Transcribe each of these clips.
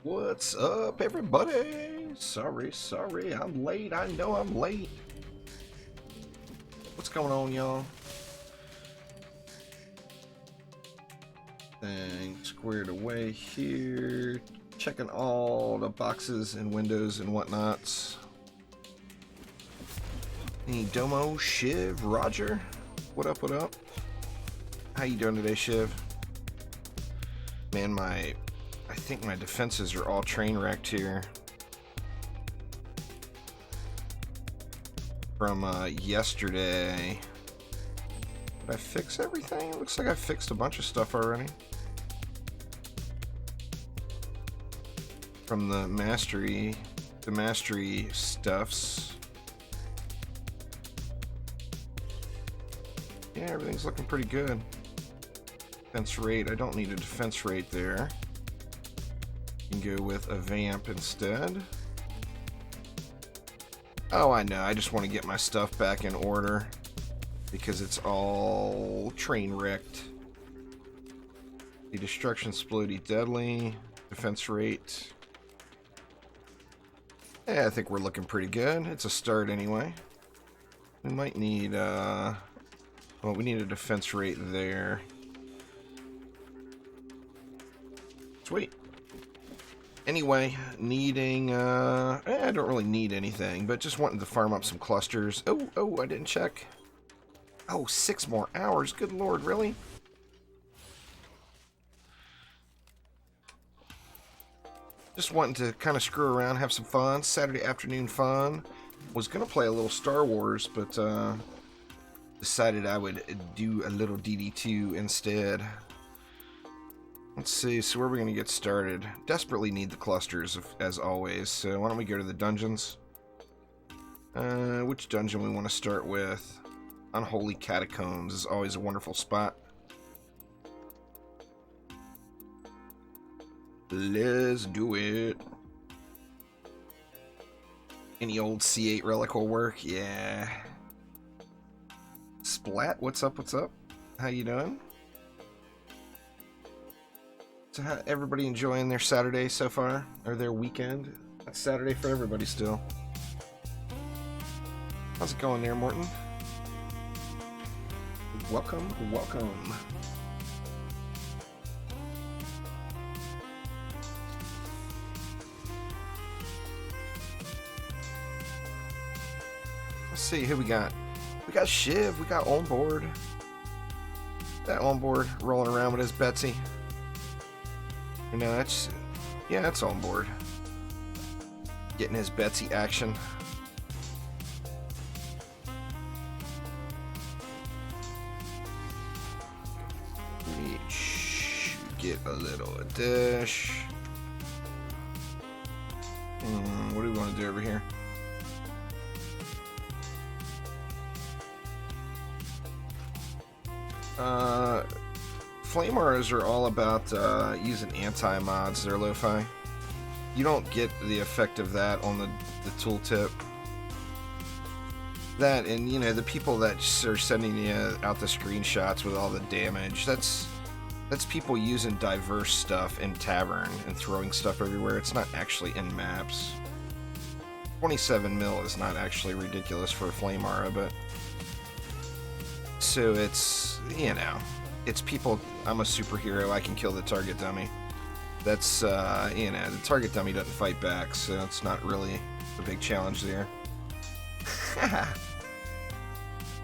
What's up, everybody? Sorry, I'm late. I know I'm late. What's going on, y'all? Thing squared away here. Checking all the boxes and windows and whatnots. Any Domo, Shiv, Roger? What up, what up? How you doing today, Shiv? Man, I think my defenses are all train wrecked here. From yesterday. Did I fix everything? It looks like I fixed a bunch of stuff already. From the mastery stuffs. Yeah, everything's looking pretty good. Defense rate, I don't need a defense rate there. You can go with a vamp instead. Oh, I know, I just want to get my stuff back in order because it's all train wrecked. The destruction splody deadly, defense rate. Yeah, I think we're looking pretty good. It's a start anyway. We might need, well, we need a defense rate there. Sweet. Anyway, needing, I don't really need anything, but just wanting to farm up some clusters. Oh, I didn't check. Oh, 6 more hours. Good lord, really? Just wanting to kind of screw around, have some fun. Saturday afternoon fun. Was going to play a little Star Wars, but decided I would do a little DD2 instead. Let's see, so where are we going to get started? Desperately need the clusters, as always, so why don't we go to the dungeons? Which dungeon we want to start with? Unholy Catacombs is always a wonderful spot. Let's do it. Any old C8 relic will work? Yeah. Splat, what's up, what's up? How you doing? So how, everybody enjoying their Saturday so far? Or their weekend? That's Saturday for everybody still. How's it going there, Morton? Welcome, welcome. Let's see who we got. We got Shiv, we got Onboard. That Onboard rolling around with his Betsy. No, that's, yeah, that's Onboard. Getting his Betsy action. Get a little dish. What do we want to do over here? Flame auras are all about using anti-mods. They're lo-fi. You don't get the effect of that on the tooltip. That, and you know, the people that are sending you out the screenshots with all the damage, that's people using diverse stuff in Tavern and throwing stuff everywhere. It's not actually in maps. 27 mil is not actually ridiculous for a Flame Aura, but so it's, you know, it's people, I'm a superhero, I can kill the target dummy. That's, you know, the target dummy doesn't fight back, so it's not really a big challenge there.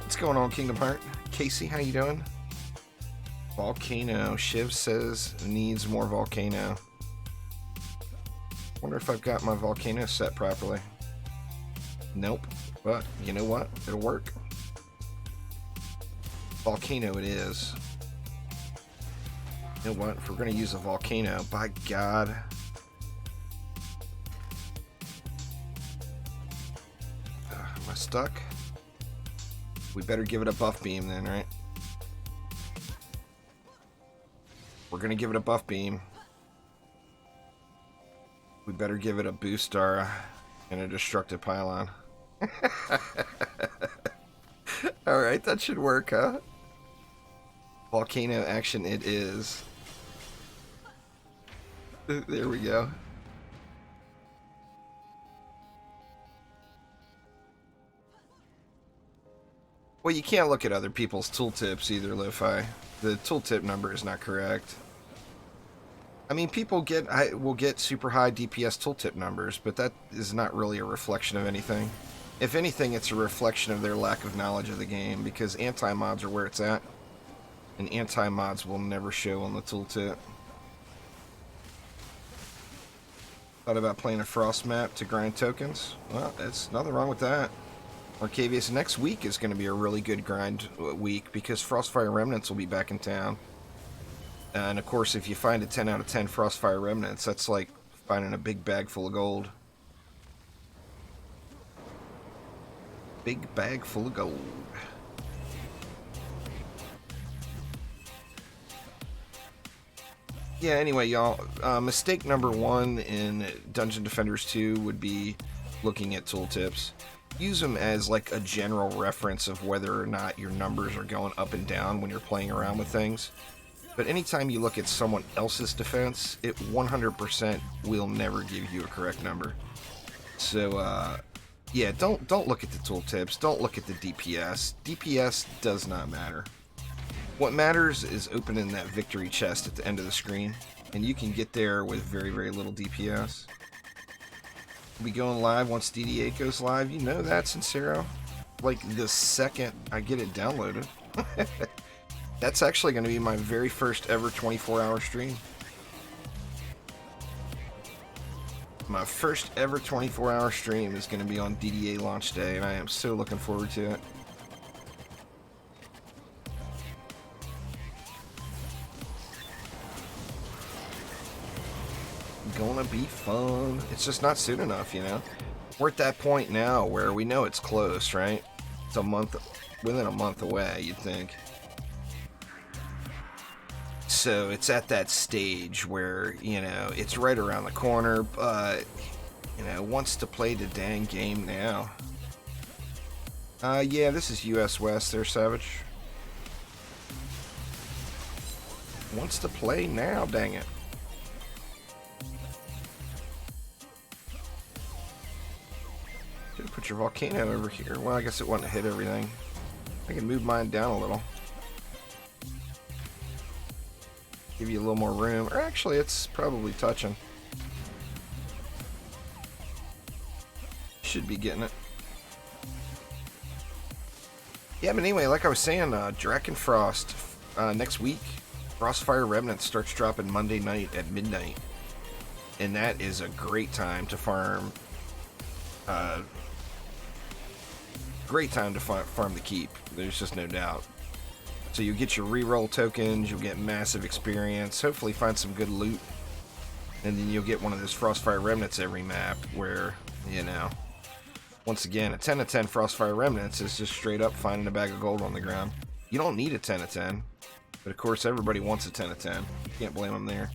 What's going on, Kingdom Heart? Casey, how you doing? Volcano. Shiv says needs more volcano. Wonder if I've got my volcano set properly. Nope. But you know what? It'll work. Volcano it is. You know what? If we're going to use a volcano, by God. Am I stuck? We better give it a buff beam then, right? We're going to give it a buff beam. We better give it a boost star and a destructive pylon. Alright, that should work, huh? Volcano action it is. There we go. Well, you can't look at other people's tooltips either, Lo-Fi. The tooltip number is not correct. I mean, people will get super high DPS tooltip numbers, but that is not really a reflection of anything. If anything, it's a reflection of their lack of knowledge of the game, because anti-mods are where it's at, and anti-mods will never show on the tooltip. Thought about playing a Frost map to grind tokens? Well, there's nothing wrong with that. Arcavius, next week is going to be a really good grind week, because Frostfire Remnants will be back in town. And of course, if you find a 10 out of 10 Frostfire Remnants, that's like finding a big bag full of gold. Big bag full of gold. Yeah, anyway, y'all, mistake number 1 in Dungeon Defenders 2 would be looking at tooltips. Use them as like a general reference of whether or not your numbers are going up and down when you're playing around with things. But anytime you look at someone else's defense, it 100% will never give you a correct number. So, yeah, don't look at the tooltips. Don't look at the DPS. DPS does not matter. What matters is opening that victory chest at the end of the screen, and you can get there with very, very little DPS. We'll be going live once DD8 goes live. You know that, Sincero. Like the second I get it downloaded. That's actually going to be my very first ever 24-hour stream. My first ever 24-hour stream is going to be on DD8 launch day, and I am so looking forward to it. Gonna be fun. It's just not soon enough, you know. We're at that point now where we know it's close, right? It's a month, within a month away, you'd think. So it's at that stage where, you know, it's right around the corner, but, you know, wants to play the dang game now. Yeah, this is US West there, Savage. Wants to play now, dang it. Put your volcano over here. Well, I guess it wouldn't hit everything. I can move mine down a little. Give you a little more room. Or actually, it's probably touching. Should be getting it. Yeah, but anyway, like I was saying, Drakenfrost next week. Frostfire Remnant starts dropping Monday night at midnight. And that is a great time to farm. Great time to farm the keep. There's just no doubt. So you'll get your reroll tokens, you'll get massive experience, hopefully find some good loot, and then you'll get one of those Frostfire Remnants every map where, you know, once again, a 10 of 10 Frostfire Remnants is just straight up finding a bag of gold on the ground. You don't need a 10 of 10, but of course everybody wants a 10 of 10. Can't blame them there.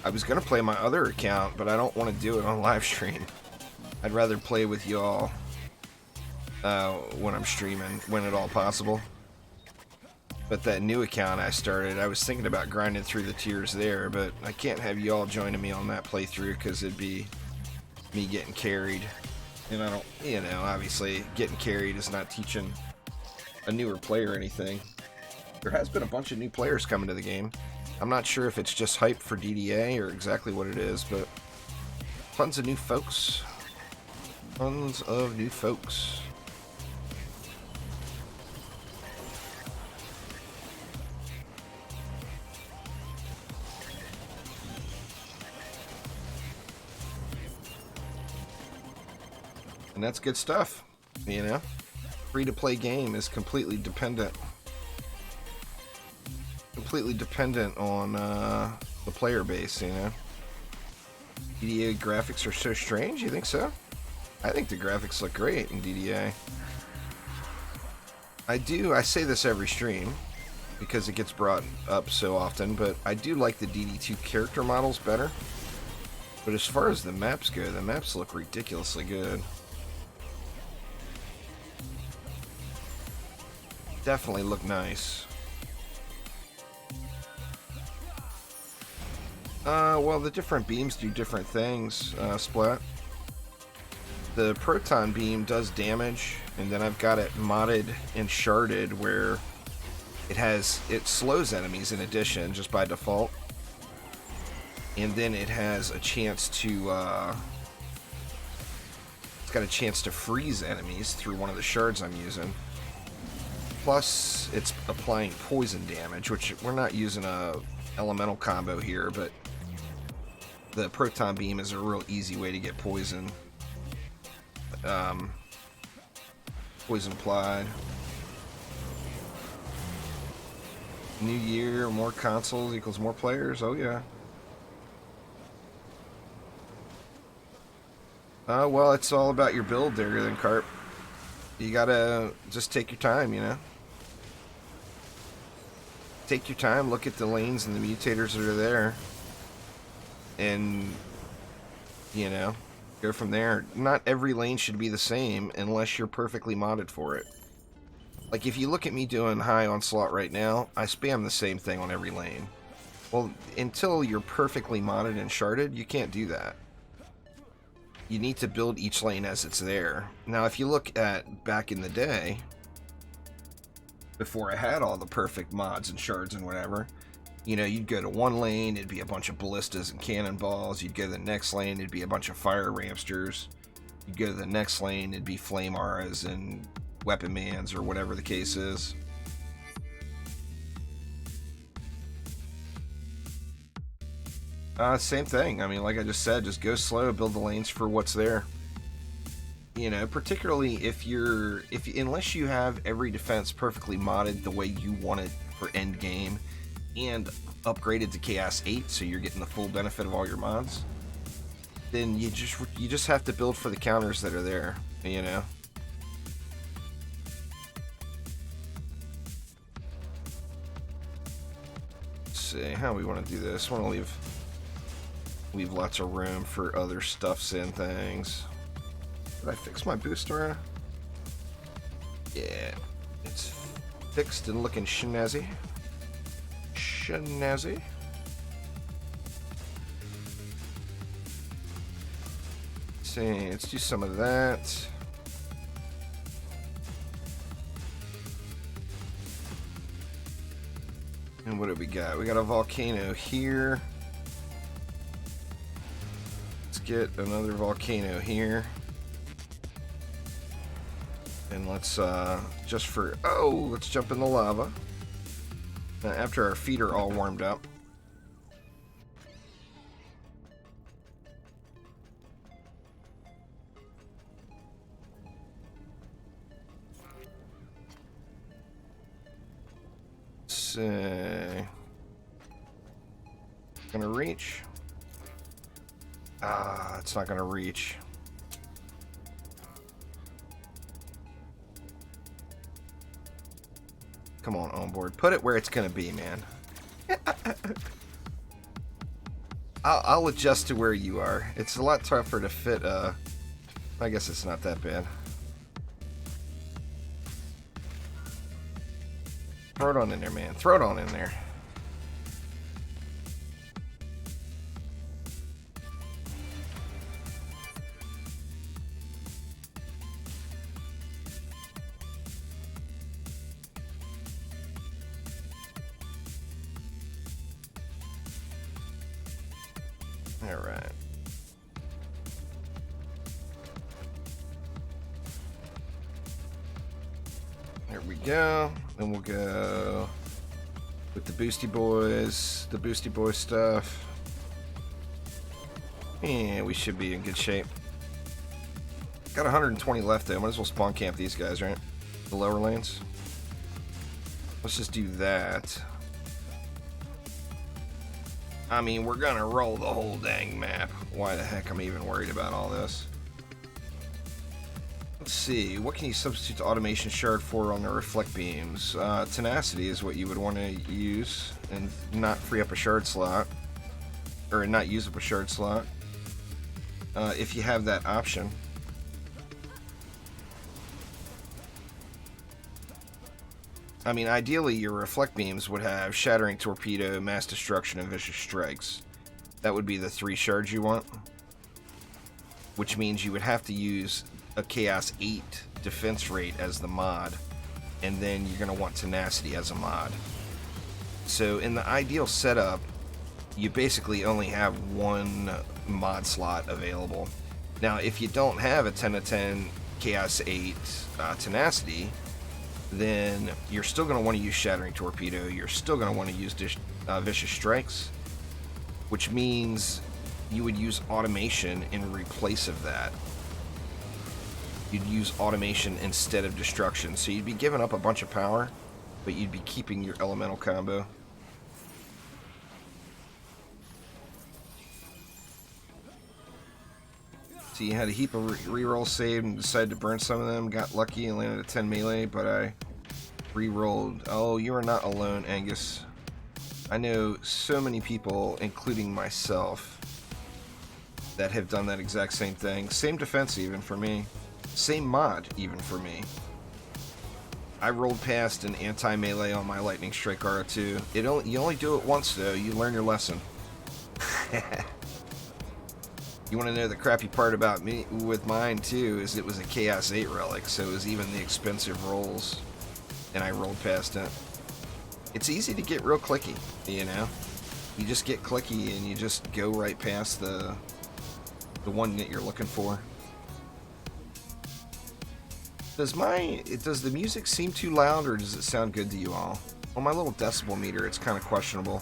I was going to play my other account, but I don't want to do it on live stream. I'd rather play with y'all when I'm streaming, when at all possible. But that new account I started, I was thinking about grinding through the tiers there, but I can't have y'all joining me on that playthrough because it'd be me getting carried. And I don't, you know, obviously getting carried is not teaching a newer player anything. There has been a bunch of new players coming to the game. I'm not sure if it's just hype for DDA or exactly what it is, but tons of new folks. Tons of new folks. And that's good stuff, you know? Free-to-play game is completely dependent on the player base, you know. DDA graphics are so strange, you think so? I think the graphics look great in DDA. I say this every stream because it gets brought up so often, but I do like the DD2 character models better. But as far as the maps go, the maps look ridiculously good. definitely look nice. Well, the different beams do different things, Splat. The proton beam does damage, and then I've got it modded and sharded where it slows enemies in addition, just by default. And then it has a chance to, it's got a chance to freeze enemies through one of the shards I'm using. Plus, it's applying poison damage, which we're not using a elemental combo here, but the proton beam is a real easy way to get poison. Poison applied. New year, more consoles equals more players. Oh yeah. Well, it's all about your build there, then, Carp. You gotta just take your time, you know. Take your time, look at the lanes and the mutators that are there, and, you know, go from there. Not every lane should be the same unless you're perfectly modded for it. Like, if you look at me doing high Onslaught right now, I spam the same thing on every lane. Well, until you're perfectly modded and sharded, you can't do that. You need to build each lane as it's there. Now, if you look at back in the day, before I had all the perfect mods and shards and whatever, you know, you'd go to one lane, it'd be a bunch of ballistas and cannonballs. You'd go to the next lane, it'd be a bunch of fire ramsters. You'd go to the next lane, it'd be flame auras and weapon mans or whatever the case is. Same thing. I mean, like I just said, just go slow, build the lanes for what's there. You know, particularly unless you have every defense perfectly modded the way you want it for end game and upgraded to Chaos 8, so you're getting the full benefit of all your mods, then you just have to build for the counters that are there, you know. Let's see how we want to do this. I want to leave lots of room for other stuffs and things. Did I fix my booster? Yeah, it's fixed and looking snazzy. Snazzy. Let's see, let's do some of that. And what do we got? We got a volcano here. Let's get another volcano here. And let's, let's jump in the lava. After our feet are all warmed up. Gonna reach. It's not gonna reach. Come on board. Put it where it's gonna be, man. I'll adjust to where you are. It's a lot tougher to fit, I guess it's not that bad. Throw it on in there, man. Throw it on in there. Alright. There we go. Then we'll go with the Boosty Boys, the Boosty Boy stuff. Yeah, we should be in good shape. Got 120 left though. Might as well spawn camp these guys, right? The lower lanes. Let's just do that. I mean, we're gonna roll the whole dang map. Why the heck I'm even worried about all this? Let's see, what can you substitute the automation shard for on the reflect beams? Tenacity is what you would want to use and not free up a shard slot. Or not use up a shard slot. If you have that option. I mean, ideally, your reflect beams would have Shattering Torpedo, Mass Destruction, and Vicious Strikes. That would be the 3 shards you want. Which means you would have to use a Chaos 8 defense rate as the mod. And then you're going to want Tenacity as a mod. So in the ideal setup, you basically only have 1 mod slot available. Now, if you don't have a 10 to 10 Chaos 8 Tenacity, then you're still going to want to use Shattering Torpedo. You're still going to want to use Vicious Strikes, which means you would use Automation in replace of that. You'd use Automation instead of Destruction. So you'd be giving up a bunch of power, but you'd be keeping your elemental combo. So you had a heap of reroll saved and decided to burn some of them. Got lucky and landed a 10 melee, but I re-rolled. Oh, you are not alone, Angus. I know so many people, including myself, that have done that exact same thing. Same defense even for me. Same mod even for me. I rolled past an anti-melee on my Lightning Strike R2. You only do it once though. You learn your lesson. You want to know the crappy part about me with mine too is it was a Chaos 8 relic, so it was even the expensive rolls, and I rolled past it. It's easy to get real clicky, you know? You just get clicky and you just go right past the one that you're looking for. Does the music seem too loud, or does it sound good to you all? On my little decibel meter, it's kind of questionable.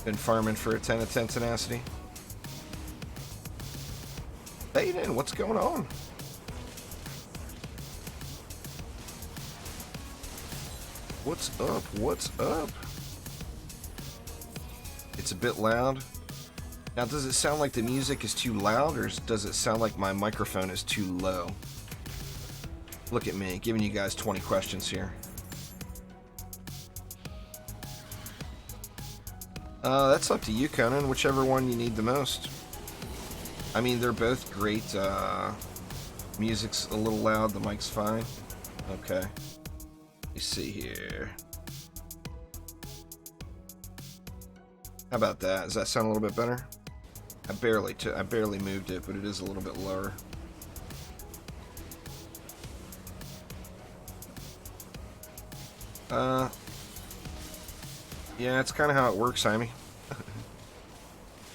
Been farming for a 10 to 10 tenacity. Hayden, what's going on? What's up? What's up? It's a bit loud. Now, does it sound like the music is too loud, or does it sound like my microphone is too low? Look at me, giving you guys 20 questions here. That's up to you, Conan, whichever one you need the most. I mean, they're both great. Music's a little loud, the mic's fine. Okay. Let me see here. How about that? Does that sound a little bit better? I barely moved it, but it is a little bit lower. Yeah, it's kind of how it works, Jaime.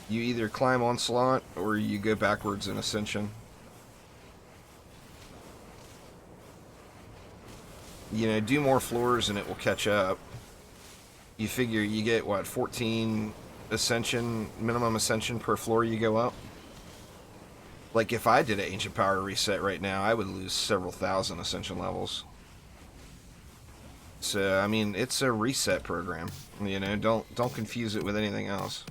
You either climb Onslaught, or you go backwards in Ascension. You know, do more floors and it will catch up. You figure you get, what, 14 Ascension, minimum Ascension per floor you go up? Like, if I did an Ancient Power reset right now, I would lose several thousand Ascension levels. So, I mean, it's a reset program. You know, don't confuse it with anything else.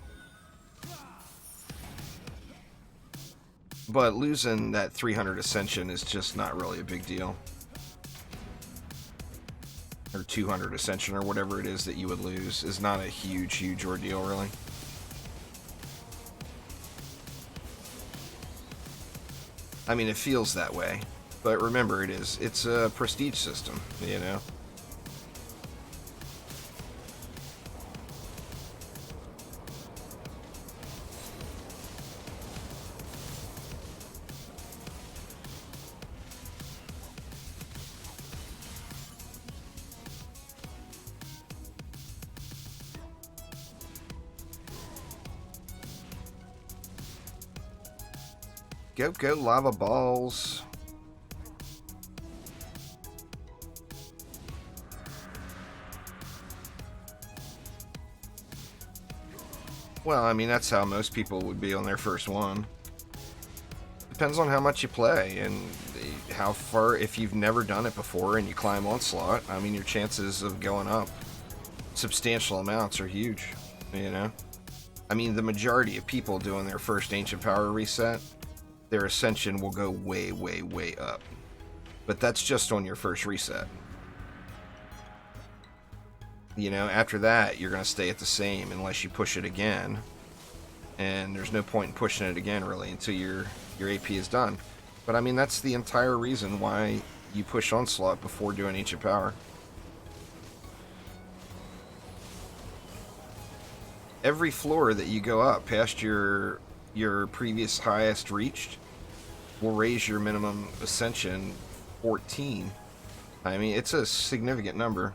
But losing that 300 Ascension is just not really a big deal. Or 200 Ascension, or whatever it is that you would lose, is not a huge ordeal, really. I mean, it feels that way. But remember, it's a prestige system, you know? Go, lava balls. Well, I mean, that's how most people would be on their first one. Depends on how much you play and how far. If you've never done it before and you climb Onslaught, I mean, your chances of going up substantial amounts are huge, you know? I mean, the majority of people doing their first Ancient Power reset, their Ascension will go way up. But that's just on your first reset. You know, after that, you're going to stay at the same unless you push it again. And there's no point in pushing it again, really, until your AP is done. But I mean, that's the entire reason why you push Onslaught before doing Ancient Power. Every floor that you go up past your previous highest reached will raise your minimum ascension 14. I mean, it's a significant number.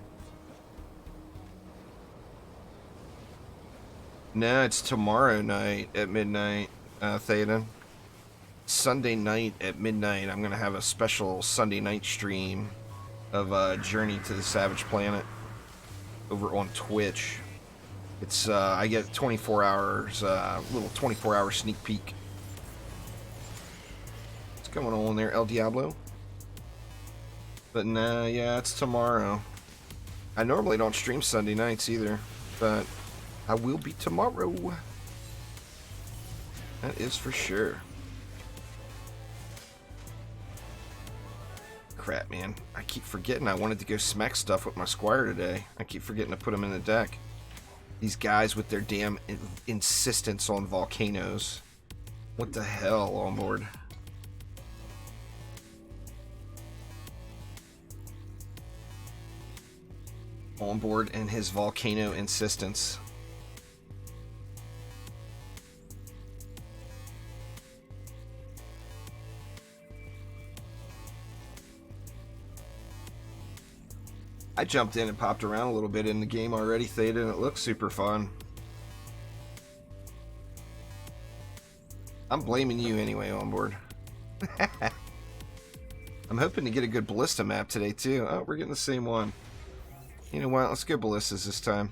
No, it's tomorrow night at midnight, Theoden. Sunday night at midnight, I'm going to have a special Sunday night stream of Journey to the Savage Planet over on Twitch. It's, I get 24 hours, little 24-hour sneak peek. What's going on there, El Diablo? But nah, yeah, it's tomorrow. I normally don't stream Sunday nights either, but I will be tomorrow. That is for sure. Crap, man. I keep forgetting I wanted to go smack stuff with my Squire today. I keep forgetting to put them in the deck. These guys with their damn insistence on volcanoes. What the hell, on board? On board and his volcano insistence. I jumped in and popped around a little bit in the game already, Theta, and it looks super fun. I'm blaming you anyway, on board. I'm hoping to get a good Ballista map today, too. Oh, we're getting the same one. You know what? Let's go Ballistas this time.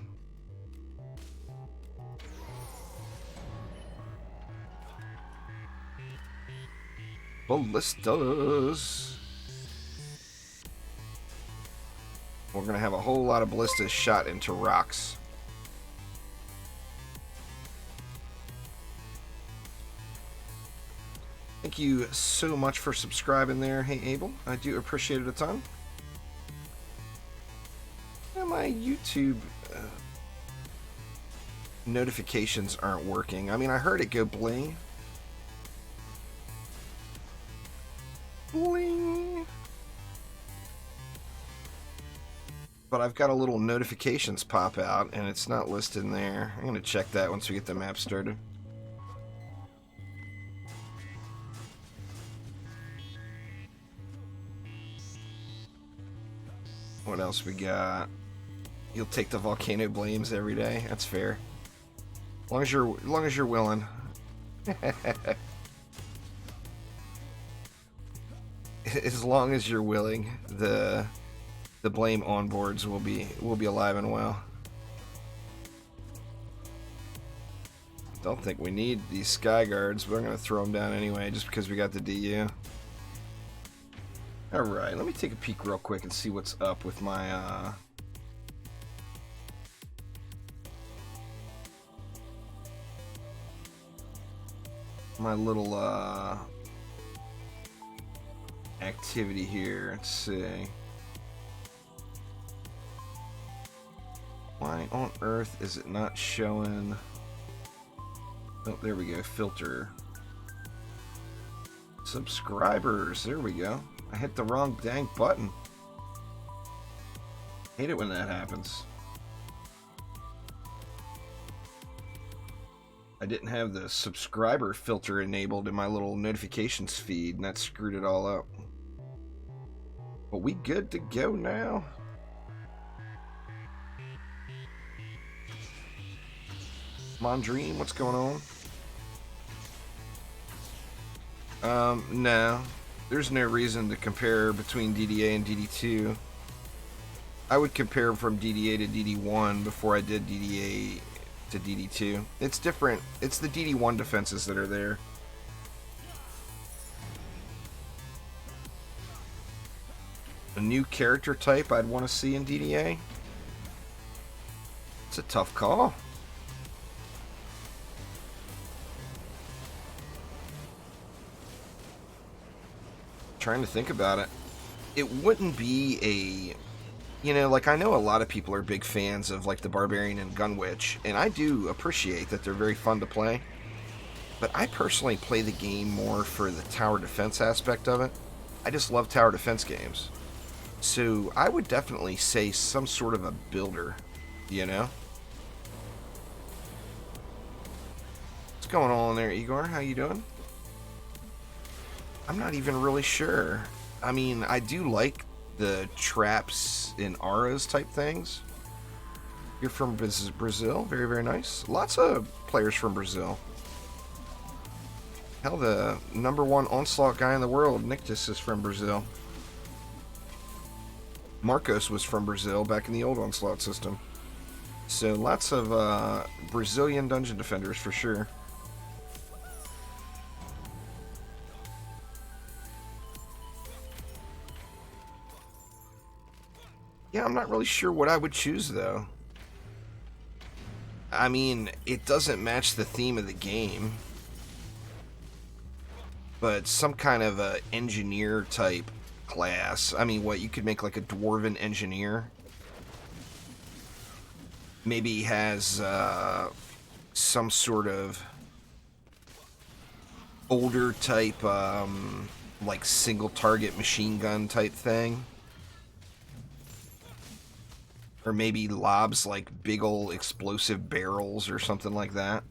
Ballistas. We're going to have a whole lot of ballistas shot into rocks. Thank you so much for subscribing there, hey Abel. I do appreciate it a ton. Yeah, my YouTube notifications aren't working. I mean, I heard it go bling. Bling. But I've got a little notifications pop out, and it's not listed in there. I'm going to check that once we get the map started. What else we got? You'll take the volcano blames every day. That's fair. As long as you're willing. As long as you're willing, the blame onboards will be alive and well. Don't think we need these sky guards, but I'm gonna throw them down anyway, just because we got the DU. All right, let me take a peek real quick and see what's up with my my little activity here. Let's see. Why on earth is it not showing? Oh, there we go. Filter. Subscribers. There we go. I hit the wrong dang button. Hate it when that happens. I didn't have the subscriber filter enabled in my little notifications feed, and that screwed it all up. But we good to go now. Mondream, what's going on? No. There's no reason to compare between DDA and DD2. I would compare from DDA to DD1 before I did DDA to DD2. It's different. It's the DD1 defenses that are there. A new character type I'd want to see in DDA? It's a tough call. Trying to think about it. It wouldn't be a, you know, like, I know a lot of people are big fans of like the Barbarian and Gunwitch, and I do appreciate that they're very fun to play. But I personally play the game more for the tower defense aspect of it. I just love tower defense games. So I would definitely say some sort of a builder, you know? What's going on there, Igor? How you doing? I'm not even really sure. I mean, I do like the traps and auras type things. You're from Brazil? Very, very nice. Lots of players from Brazil. Hell, the #1 Onslaught guy in the world, Nictus, is from Brazil. Marcos was from Brazil back in the old Onslaught system. So lots of Brazilian dungeon defenders for sure. Yeah, I'm not really sure what I would choose though. I mean, it doesn't match the theme of the game. But some kind of a engineer type class. I mean, what, you could make like a dwarven engineer? Maybe he has some sort of older type, like single target machine gun type thing. Or maybe lobs like big ol' explosive barrels or something like that.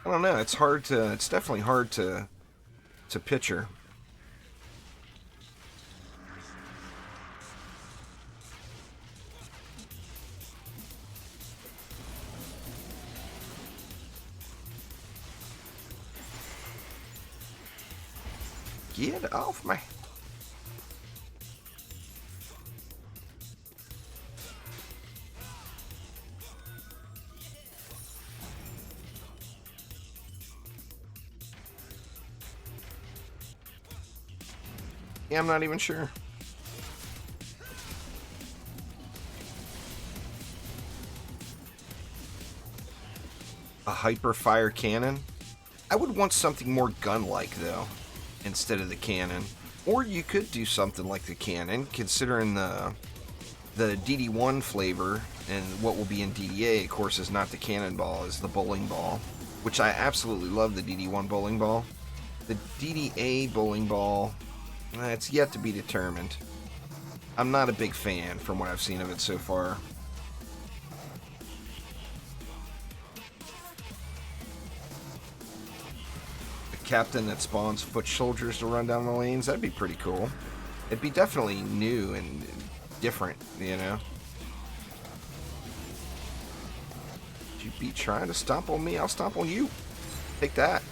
I don't know, it's definitely hard to picture. Get off me. Yeah, I'm not even sure. A hyper fire cannon? I would want something more gun-like though, instead of the cannon. Or you could do something like the cannon, considering the DD1 flavor, and what will be in DDA, of course, is not the cannonball, is the bowling ball, which I absolutely love the DD1 bowling ball. The DDA bowling ball, it's yet to be determined. I'm not a big fan from what I've seen of it so far. The captain that spawns foot soldiers to run down the lanes, that'd be pretty cool. It'd be definitely new and different, you know? You be trying to stomp on me, I'll stomp on you. Take that.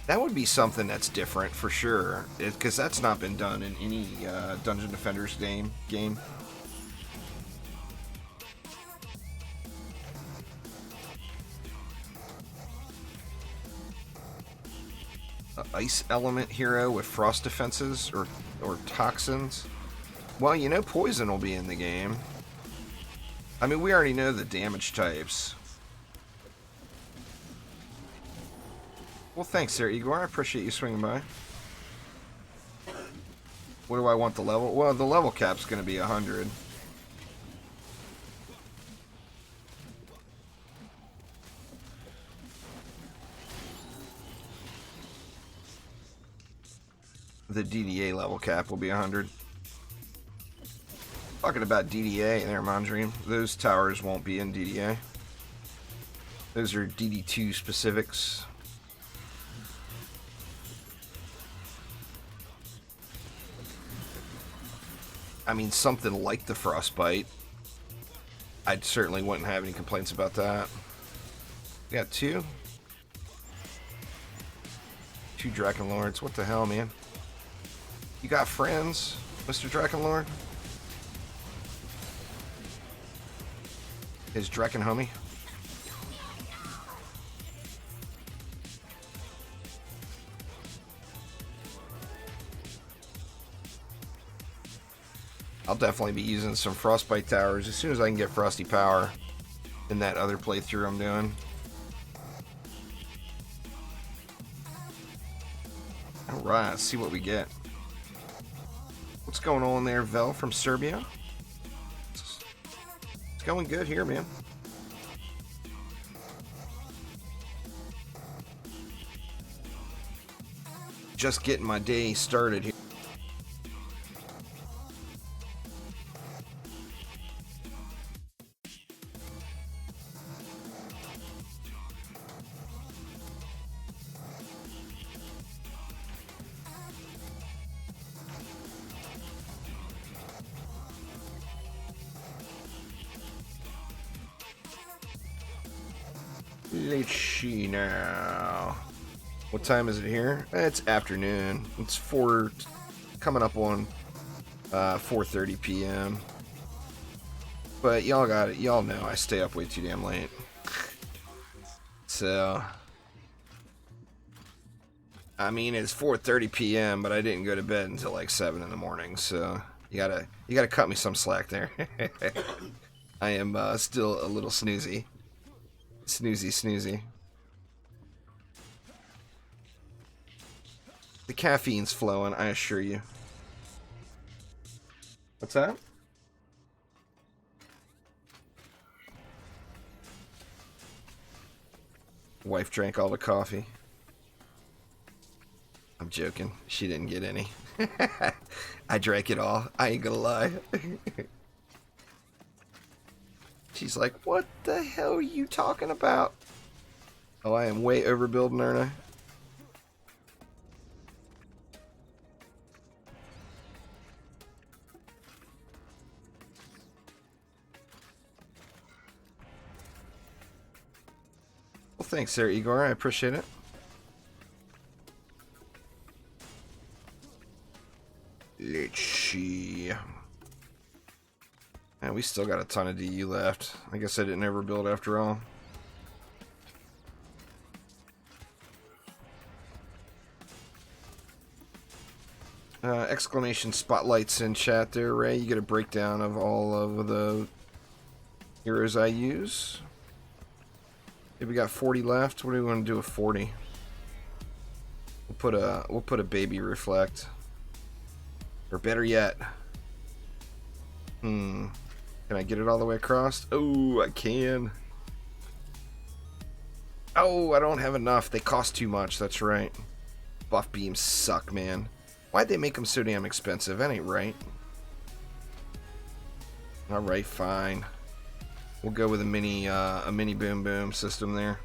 That would be something that's different for sure, because that's not been done in any Dungeon Defenders game. A ice element hero with frost defenses or toxins. Well, you know, poison will be in the game. I mean, we already know the damage types. Well, thanks there, Igor. I appreciate you swinging by. What do I want the level? Well, the level cap's going to be 100. The DDA level cap will be 100. Talking about DDA there, Mondream. Those towers won't be in DDA. Those are DD2 specifics. I mean, something like the Frostbite. I certainly wouldn't have any complaints about that. We got two. Two Drakenlords. What the hell, man? You got friends, Mr. Drakenlord? His Draken homie? I'll definitely be using some Frostbite towers as soon as I can get Frosty Power in that other playthrough I'm doing. Alright, let's see what we get. What's going on there, Vel from Serbia? It's going good here, man. Just getting my day started here. Let's see now. What time is it here? It's afternoon. It's coming up on 4:30 p.m. But y'all got it. Y'all know I stay up way too damn late. So, I mean, it's 4:30 p.m., but I didn't go to bed until like 7 in the morning. So you gotta cut me some slack there. I am still a little snoozy. Snoozy. The caffeine's flowing, I assure you. What's that? Wife drank all the coffee. I'm joking. She didn't get any. I drank it all. I ain't gonna lie. She's like, what the hell are you talking about? Oh, I am way overbuilding, aren't I? Well, thanks there, Igor. I appreciate it. Let's see. And we still got a ton of DU left. I guess I didn't overbuild after all. Exclamation spotlights in chat there, Ray. You get a breakdown of all of the heroes I use. If we got 40 left, what do we want to do with 40? We'll put a baby reflect. Or better yet. Can I get it all the way across? Oh, I can. Oh, I don't have enough. They cost too much. That's right. Buff beams suck, man. Why'd they make them so damn expensive? That ain't right. Alright, fine. We'll go with a mini boom boom system there.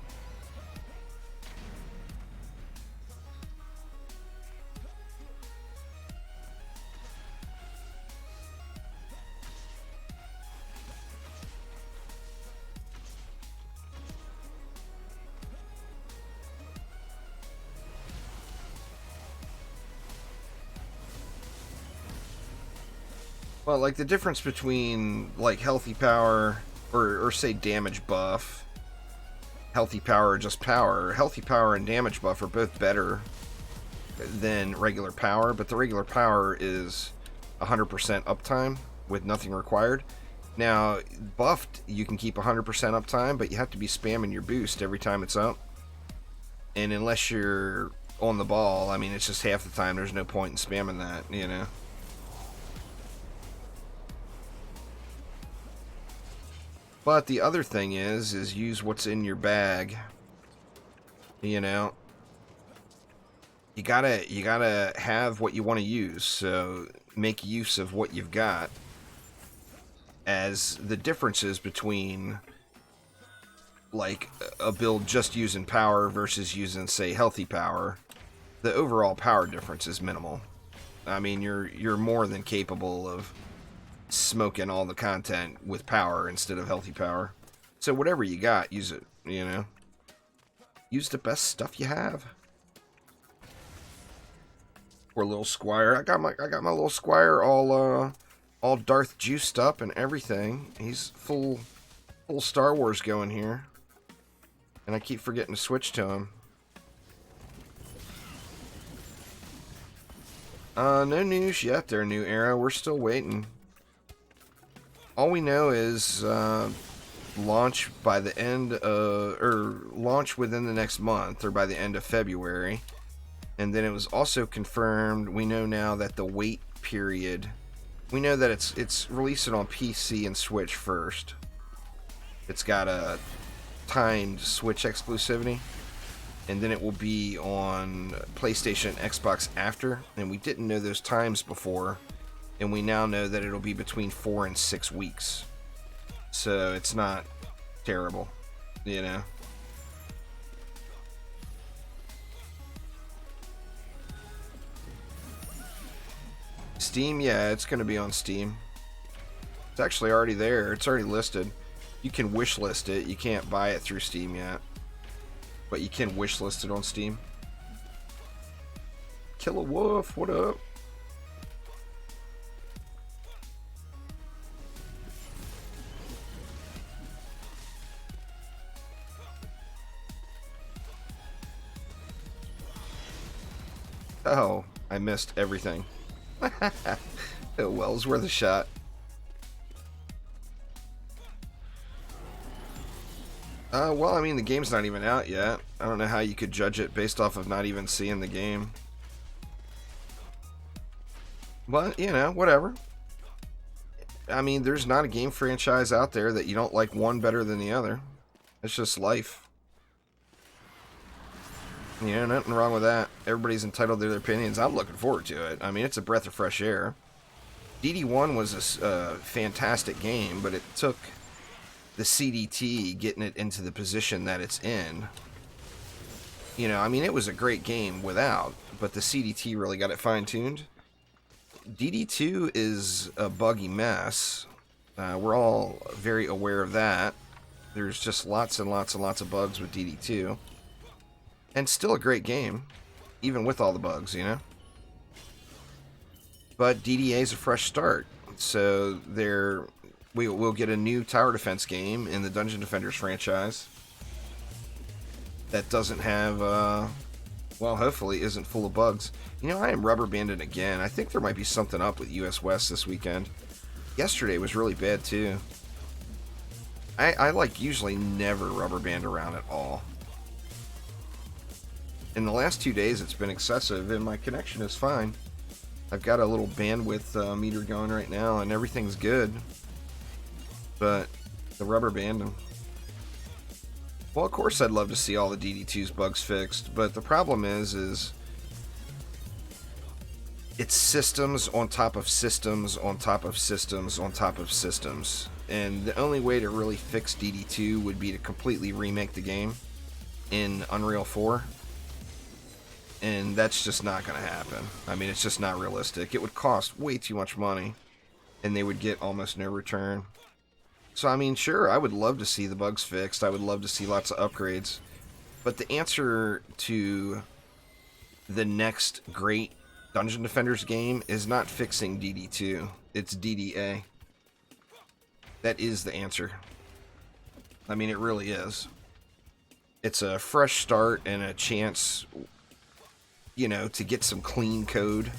Well, like the difference between like healthy power or say damage buff, healthy power or just power. Healthy power and damage buff are both better than regular power, but the regular power is 100% uptime with nothing required. Now, buffed, you can keep 100% uptime, but you have to be spamming your boost every time it's up. And unless you're on the ball, I mean, it's just half the time. There's no point in spamming that, you know. But the other thing is use what's in your bag. You know, you gotta have what you want to use. So make use of what you've got. As the differences between like a build just using power versus using, say, healthy power, the overall power difference is minimal. I mean, you're more than capable of smoking all the content with power instead of healthy power. So whatever you got, use it, you know. Use the best stuff you have. Poor little Squire. I got my little Squire all Darth juiced up and everything. He's full Star Wars going here. And I keep forgetting to switch to him. No news yet there, New Era. We're still waiting. All we know is launch by the end of, or launch within the next month, or by the end of February. And then it was also confirmed, we know now that the wait period We know that it's releasing on PC and Switch first. It's got a timed Switch exclusivity, and then it will be on PlayStation and Xbox after, and we didn't know those times before, and we now know that it'll be between 4 and 6 weeks. So it's not terrible, you know. Steam, yeah, it's going to be on Steam. It's actually already there. It's already listed. You can wish list it. You can't buy it through Steam yet, but you can wish list it on Steam. Killer Wolf, what up? Oh, I missed everything. Oh well, it's worth a shot. Well, I mean, the game's not even out yet. I don't know how you could judge it based off of not even seeing the game. But, you know, whatever. I mean, there's not a game franchise out there that you don't like one better than the other. It's just life. You know, nothing wrong with that. Everybody's entitled to their opinions. I'm looking forward to it. I mean, it's a breath of fresh air. DD1 was a fantastic game, but it took the CDT getting it into the position that it's in. You know, I mean, it was a great game without, but the CDT really got it fine-tuned. DD2 is a buggy mess. We're all very aware of that. There's just lots and lots and lots of bugs with DD2. And still a great game, even with all the bugs, you know? But DDA is a fresh start. So we'll get a new tower defense game in the Dungeon Defenders franchise that doesn't have, well, hopefully isn't full of bugs. You know, I am rubber banding again. I think there might be something up with US West this weekend. Yesterday was really bad, too. I like, usually never rubber band around at all. In the last 2 days, it's been excessive, and my connection is fine. I've got a little bandwidth meter going right now, and everything's good. But the rubber banding. Well, of course I'd love to see all the DD2's bugs fixed, but the problem is it's systems on top of systems on top of systems on top of systems. And the only way to really fix DD2 would be to completely remake the game in Unreal 4. And that's just not going to happen. I mean, it's just not realistic. It would cost way too much money, and they would get almost no return. So, I mean, sure, I would love to see the bugs fixed. I would love to see lots of upgrades. But the answer to the next great Dungeon Defenders game is not fixing DD2. It's DDA. That is the answer. I mean, it really is. It's a fresh start and a chance, you know, to get some clean code.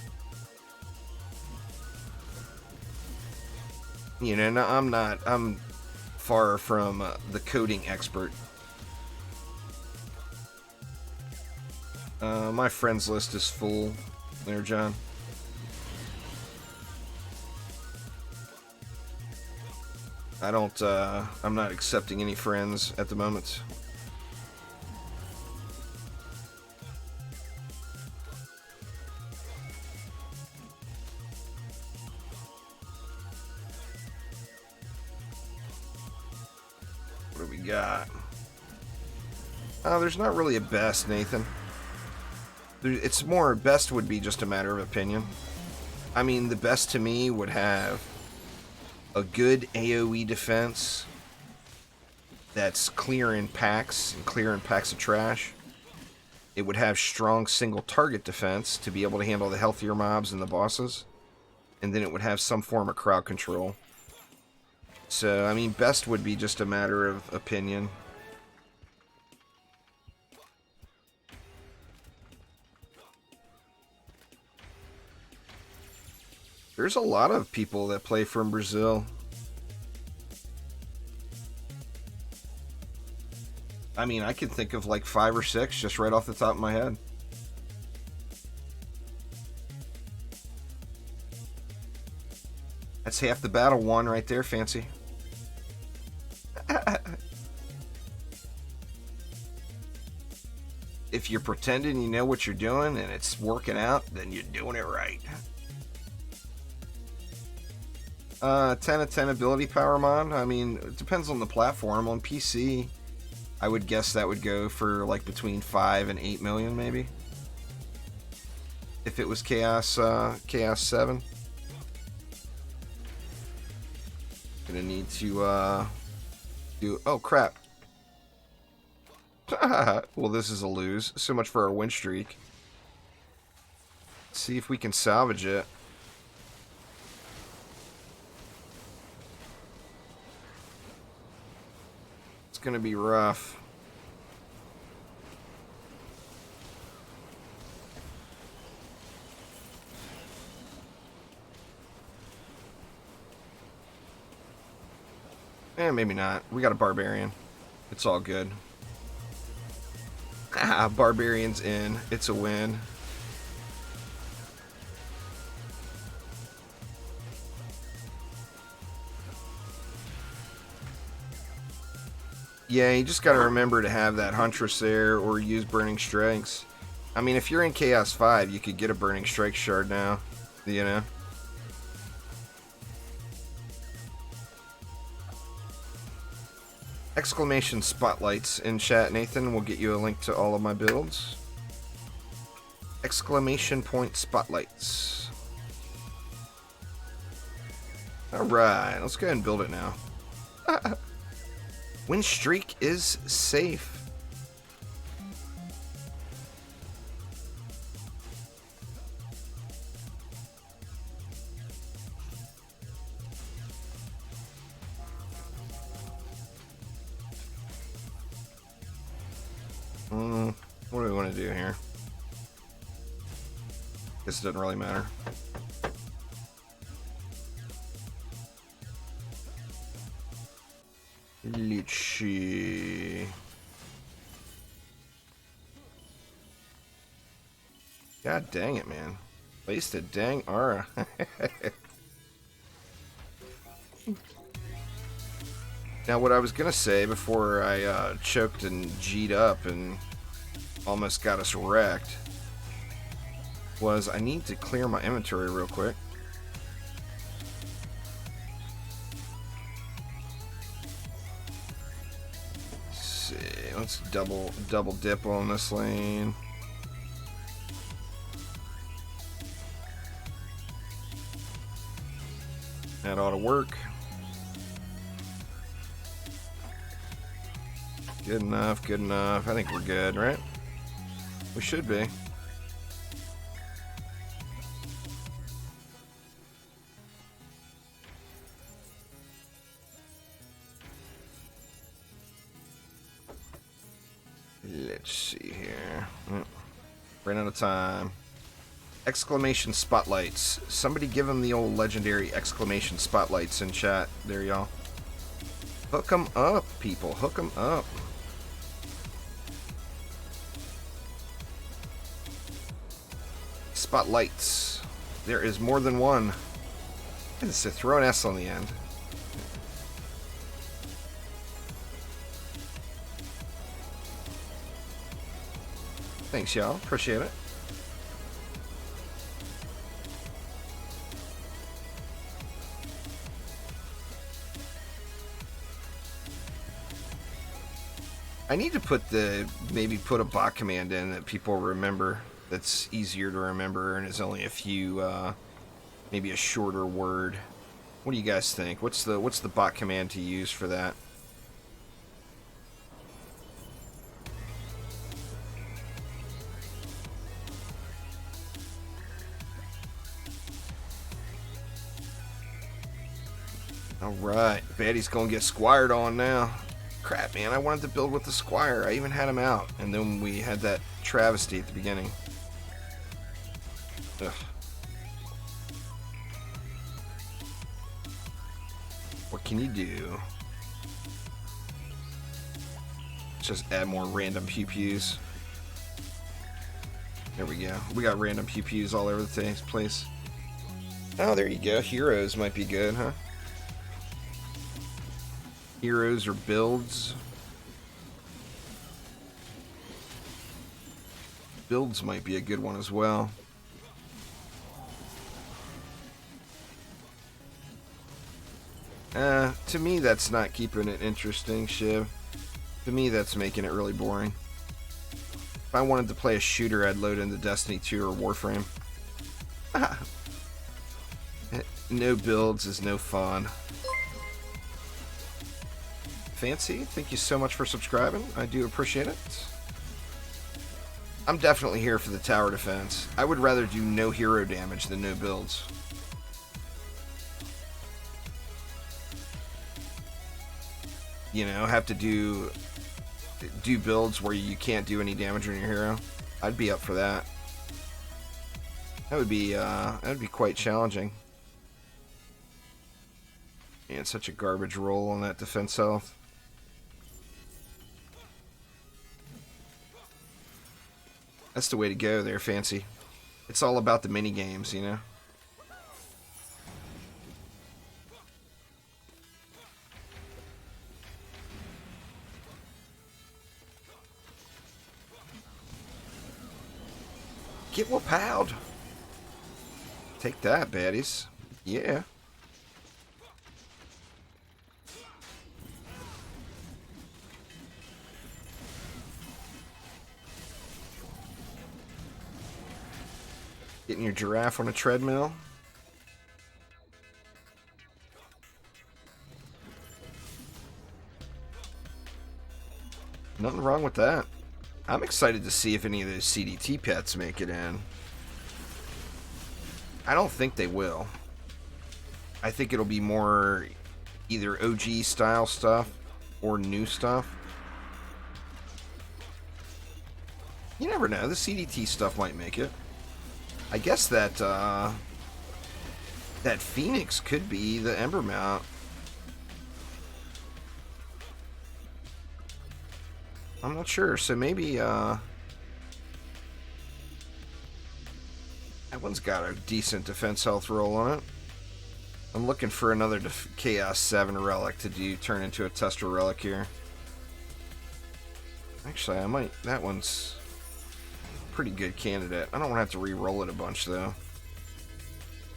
You know, no, I'm far from the coding expert. My friends list is full there, John. I'm not accepting any friends at the moment. What do we got? There's not really a best, Nathan. It's more, best would be just a matter of opinion. I mean, the best to me would have a good AoE defense that's clearing packs and clearing packs of trash. It would have strong single target defense to be able to handle the healthier mobs and the bosses. And then it would have some form of crowd control. So, I mean, best would be just a matter of opinion. There's a lot of people that play from Brazil. I mean, I can think of like 5 or 6 just right off the top of my head. That's half the battle won right there, Fancy. If you're pretending you know what you're doing and it's working out, then you're doing it right. 10 of 10 ability power mod. I mean, it depends on the platform. On PC, I would guess that would go for like between 5 and 8 million, maybe. If it was Chaos 7. Gonna need to do. Oh crap. Well, this is a lose. So much for our win streak. Let's see if we can salvage it. It's gonna be rough. Maybe not. We got a barbarian. It's all good. Barbarian's in. It's a win. Yeah, you just gotta remember to have that Huntress there or use Burning Strikes. I mean, if you're in Chaos 5, you could get a Burning Strike shard now. You know? Exclamation spotlights in chat, Nathan. We'll get you a link to all of my builds. Exclamation point spotlights. Alright, let's go ahead and build it now. Win streak is safe. What do we want to do here? Guess it doesn't really matter. Let's see. God dang it, man. Wasted dang aura. Now, what I was going to say before I choked and G'd up and almost got us wrecked was I need to clear my inventory real quick. Let's see. Let's double dip on this lane. That ought to work. Good enough, good enough. I think we're good, right? We should be. Let's see here. Ran out of time. Exclamation spotlights. Somebody give him the old legendary exclamation spotlights in chat. There, y'all. Hook them up, people. Hook them up. Spotlights. There is more than one. It's a throw an S on the end. Thanks, y'all. Appreciate it. I need to maybe put a bot command in that people remember. That's easier to remember and is only a few, maybe a shorter word. What do you guys think? What's the bot command to use for that? Alright, Baddie's gonna get squired on now. Crap, man, I wanted to build with the squire. I even had him out, and then we had that travesty at the beginning. Ugh. What can you do? Let's just add more random pew-pews. There we go. We got random pew-pews all over the place. Oh, there you go. Heroes might be good, huh? Heroes or builds. Builds might be a good one as well. To me, that's not keeping it interesting, Shiv. To me, that's making it really boring. If I wanted to play a shooter, I'd load into Destiny 2 or Warframe. No builds is no fun. Fancy, thank you so much for subscribing. I do appreciate it. I'm definitely here for the tower defense. I would rather do no hero damage than no builds. You know, have to do builds where you can't do any damage on your hero. I'd be up for that. That would be quite challenging. And such a garbage roll on that defense health. That's the way to go there, Fancy. It's all about the mini games, you know. Get whooped. Take that, baddies. Yeah. Getting your giraffe on a treadmill. Nothing wrong with that. I'm excited to see if any of those CDT pets make it in. I don't think they will. I think it'll be more either OG style stuff or new stuff. You never know. The CDT stuff might make it. I guess that that Phoenix could be the Ember Mount. I'm not sure, so maybe that one's got a decent defense health roll on it. I'm looking for another Chaos 7 relic to turn into a Tester relic here. Actually, I might. That one's a pretty good candidate. I don't want to have to re-roll it a bunch though.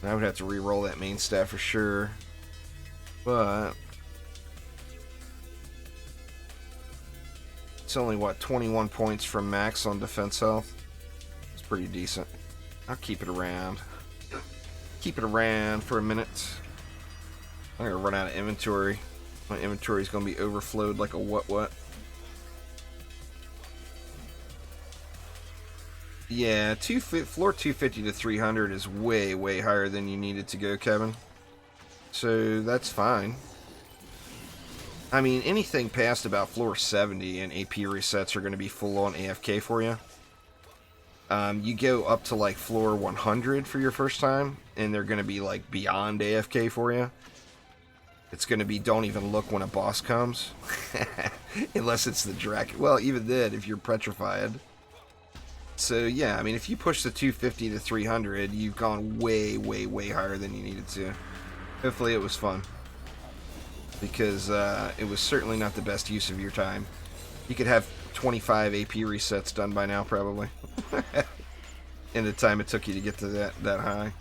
I would have to re-roll that main staff for sure, but it's only, what, 21 points from max on defense health. It's pretty decent. I'll keep it around. Keep it around for a minute. I'm going to run out of inventory. My inventory is going to be overflowed like a what. Yeah, floor 250 to 300 is way, way higher than you need it to go, Kevin. So that's fine. I mean, anything past about floor 70 and AP resets are going to be full on AFK for you. You go up to like floor 100 for your first time, and they're going to be like beyond AFK for you. It's going to be don't even look when a boss comes. Unless it's the Drac. Well, even then, if you're petrified. So yeah, I mean, if you push the 250 to 300, you've gone way, way, way higher than you needed to. Hopefully it was fun. Because it was certainly not the best use of your time. You could have 25 AP resets done by now, probably. In the time it took you to get to that high.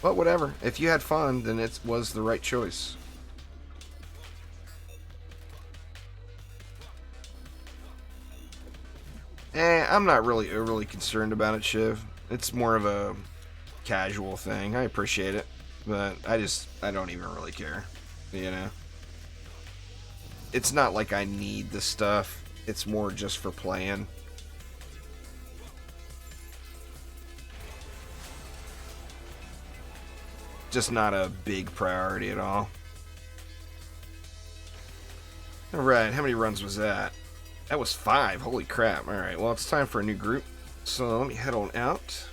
But whatever. If you had fun, then it was the right choice. I'm not really overly concerned about it, Shiv. It's more of a casual thing. I appreciate it. But I don't even really care. You know? It's not like I need the stuff. It's more just for playing. Just not a big priority at all. Alright, how many runs was that? That was 5. Holy crap. Alright, well, it's time for a new group. So let me head on out.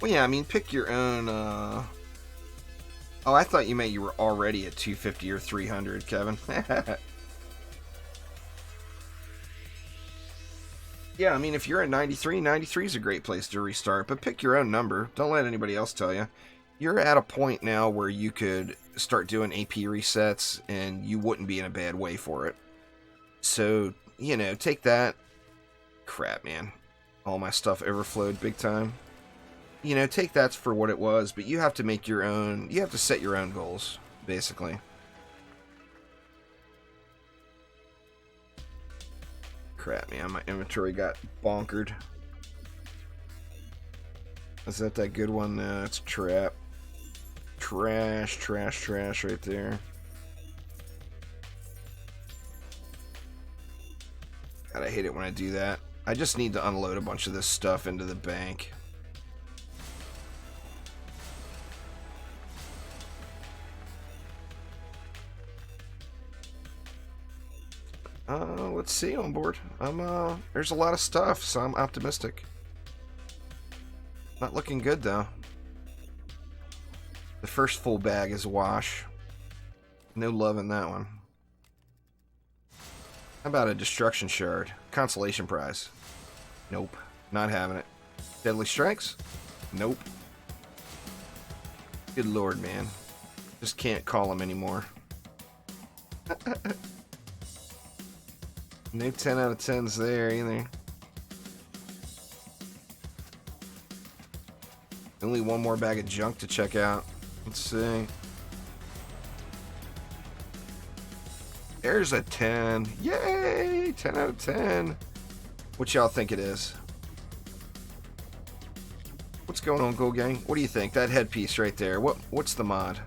Well, yeah, I mean, pick your own, Oh, I thought you meant you were already at 250 or 300, Kevin. Yeah, I mean, if you're at 93, 93 is a great place to restart, but pick your own number. Don't let anybody else tell you. You're at a point now where you could start doing AP resets, and you wouldn't be in a bad way for it. So, you know, take that. Crap, man. All my stuff overflowed big time. You know, take that for what it was, but you have to make your own, you have to set your own goals, basically. Crap, man, my inventory got bonkered. Is that good one? No, it's trap. Trash, trash, trash right there. God, I hate it when I do that. I just need to unload a bunch of this stuff into the bank. Let's see on board. There's a lot of stuff, so I'm optimistic. Not looking good, though. The first full bag is a wash. No love in that one. How about a destruction shard? Consolation prize. Nope. Not having it. Deadly strikes? Nope. Good lord, man. Just can't call them anymore. No 10 out of 10s there either. Only one more bag of junk to check out. Let's see. There's a 10. Yay! 10 out of 10. What y'all think it is? What's going on, Go Gang? What do you think? That headpiece right there. What's the mod?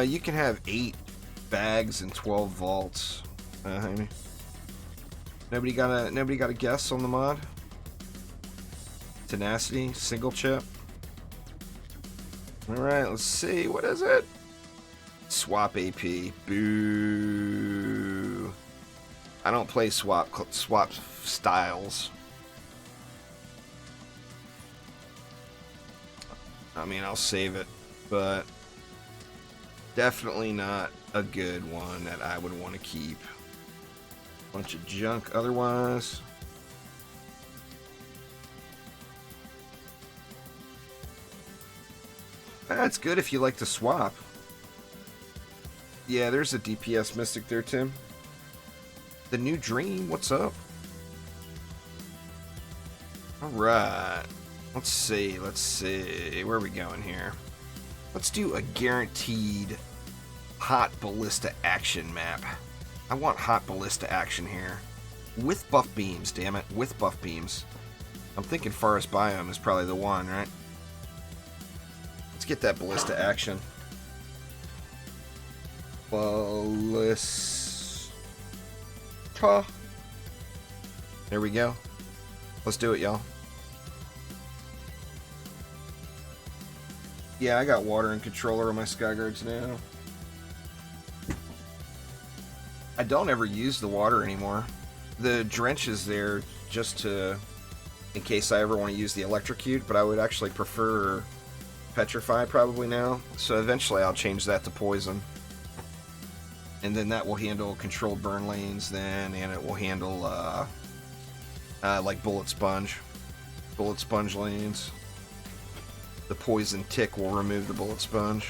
You can have 8 bags and 12 vaults. Nobody got a guess on the mod? Tenacity, single chip. All right, let's see. What is it? Swap AP. Boo. I don't play swap styles. I mean, I'll save it, but definitely not a good one that I would want to keep. Bunch of junk otherwise. That's good if you like to swap. Yeah, there's a DPS Mystic there, Tim. The New Dream, what's up? Alright. Let's see. Where are we going here? Let's do a guaranteed hot ballista action map. I want hot ballista action here. With buff beams, damn it. With buff beams. I'm thinking forest biome is probably the one, right? Let's get that ballista action. Ballista. There we go. Let's do it, y'all. Yeah, I got water and controller on my Skyguards now. I don't ever use the water anymore. The drench is there just to, in case I ever want to use the electrocute, but I would actually prefer petrify probably now. So eventually I'll change that to poison. And then that will handle controlled burn lanes then, and it will handle like bullet sponge lanes. The poison tick will remove the bullet sponge.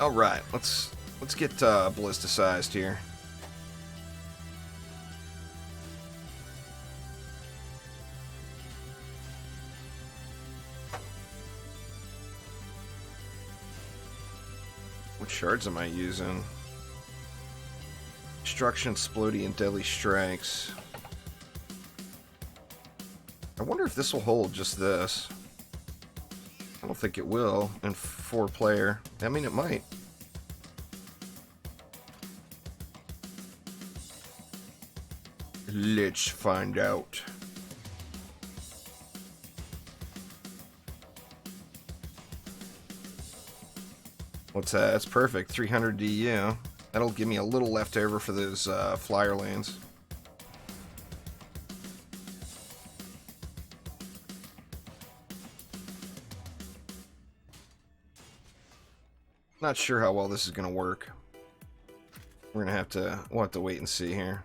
All right, let's get ballisticized here. What shards am I using? Destruction, Splody, and Deadly Strikes. I wonder if this will hold just this. I don't think it will in 4-player. I mean, it might. Let's find out. What's that? That's perfect. 300 DU. That'll give me a little left over for those flyer lanes. Not sure how well this is going to work. We'll have to wait and see here.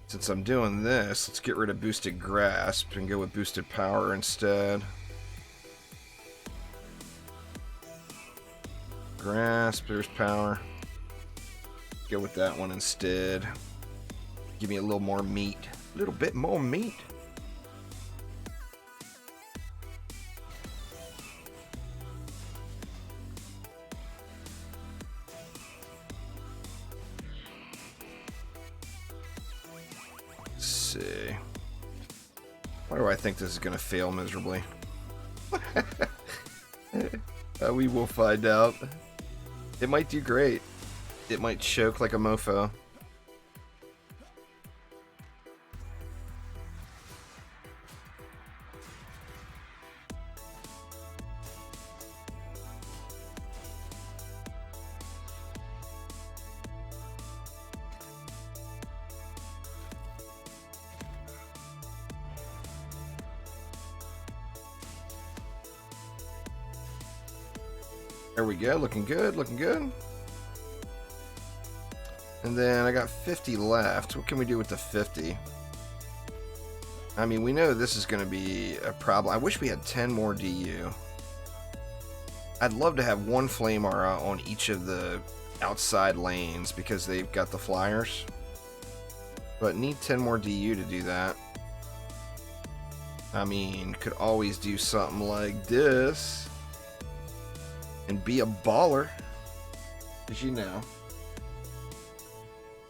Since I'm doing this, let's get rid of boosted grasp and go with boosted power instead. Grasp, there's power. Go with that one instead. Give me a little more meat. A little bit more meat. Let's see. Why do I think this is going to fail miserably? We will find out. It might do great. It might choke like a mofo. There we go, looking good, looking good. And then I got 50 left. What can we do with the 50? I mean, we know this is going to be a problem. I wish we had 10 more DU. I'd love to have one flame aura on each of the outside lanes because they've got the flyers. But need 10 more DU to do that. I mean, could always do something like this. And be a baller, as you know.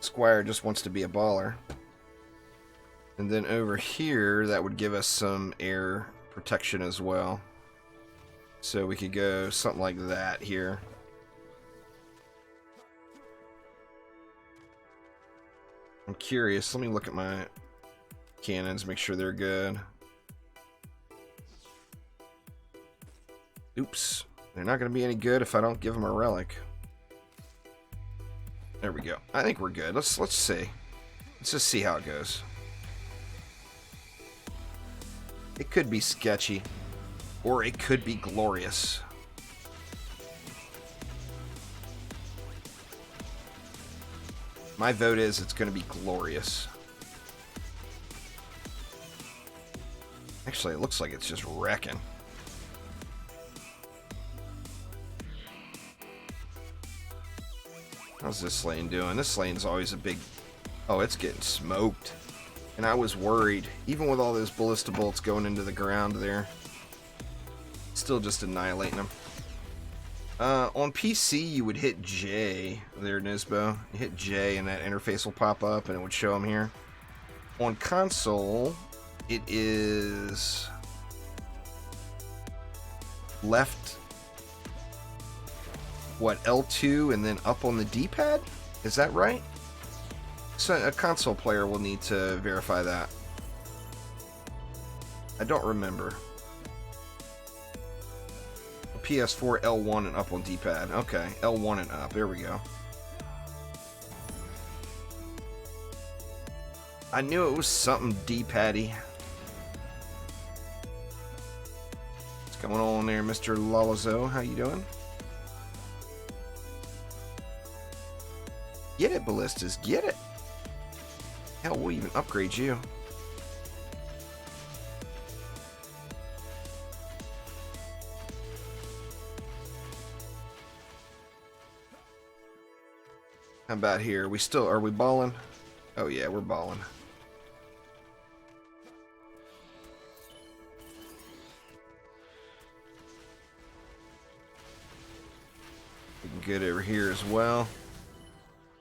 Squire just wants to be a baller. And then over here, that would give us some air protection as well. So we could go something like that here. I'm curious. Let me look at my cannons, make sure they're good. Oops. They're not going to be any good if I don't give them a relic. There we go. I think we're good. Let's see. Let's just see how it goes. It could be sketchy, or it could be glorious. My vote is it's going to be glorious. Actually, it looks like it's just wrecking. How's this lane doing? This lane's always a big... Oh, it's getting smoked. And I was worried. Even with all those ballista bolts going into the ground there. Still just annihilating them. On PC, you would hit J. There, Nisbo. You hit J and that interface will pop up and it would show them here. On console, it is... left... what, L2 and then up on the D-pad? Is that right? So a console player will need to verify that. I don't remember. PS4 L1 and up on D-pad. Okay, L1 and up. There we go. I knew it was something D-paddy. What's going on there, Mr. Lalazo? How you doing? Get it, Ballistas. Get it. Hell, we'll even upgrade you. How about here? Are we balling? Oh yeah, we're balling. We can get over here as well.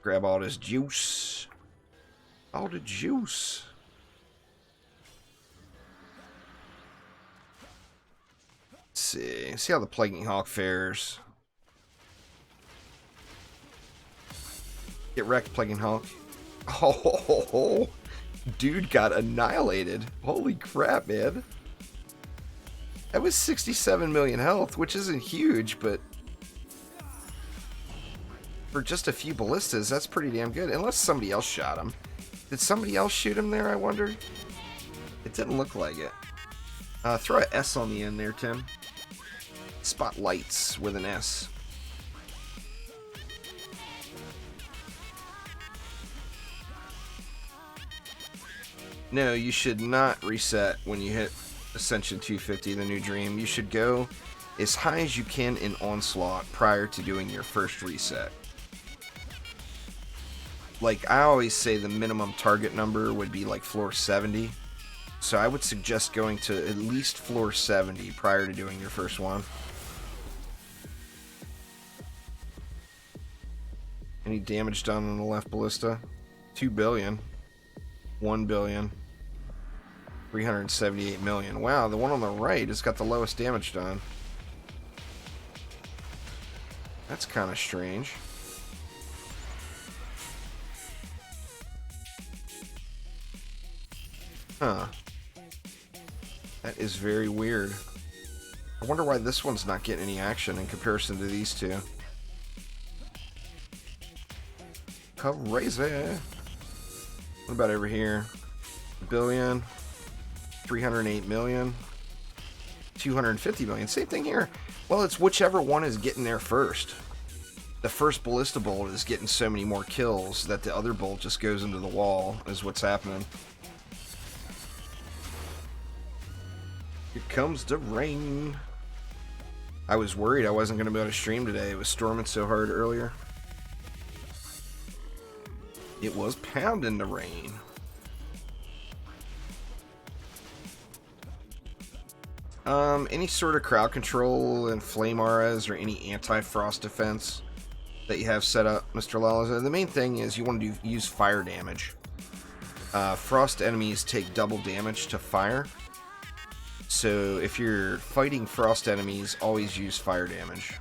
Grab all this juice. All the juice. Let's see. See how the Plaguing Hawk fares. Get wrecked, Plaguing Hawk. Oh, dude got annihilated. Holy crap, man. That was 67 million health, which isn't huge, but for just a few ballistas, that's pretty damn good. Unless somebody else shot him. Did somebody else shoot him there, I wonder? It didn't look like it. Throw a S on the end there, Tim. Spotlights with an S. No, you should not reset when you hit Ascension 250, the new dream. You should go as high as you can in Onslaught prior to doing your first reset. Like, I always say the minimum target number would be like floor 70. So I would suggest going to at least floor 70 prior to doing your first one. Any damage done on the left ballista? 2 billion. 1 billion. 378 million. Wow, the one on the right has got the lowest damage done. That's kind of strange. Huh. That is very weird. I wonder why this one's not getting any action in comparison to these two. Crazy. What about over here? A billion. 308 million. 250 million. Same thing here. Well, it's whichever one is getting there first. The first ballista bolt is getting so many more kills that the other bolt just goes into the wall, is what's happening. Here comes the rain. I was worried I wasn't going to be able to stream today. It was storming so hard earlier. It was pounding the rain. Any sort of crowd control and flame auras or any anti-frost defense that you have set up, Mr. Lawless. The main thing is you want to use fire damage. Frost enemies take double damage to fire. So if you're fighting frost enemies, always use fire damage.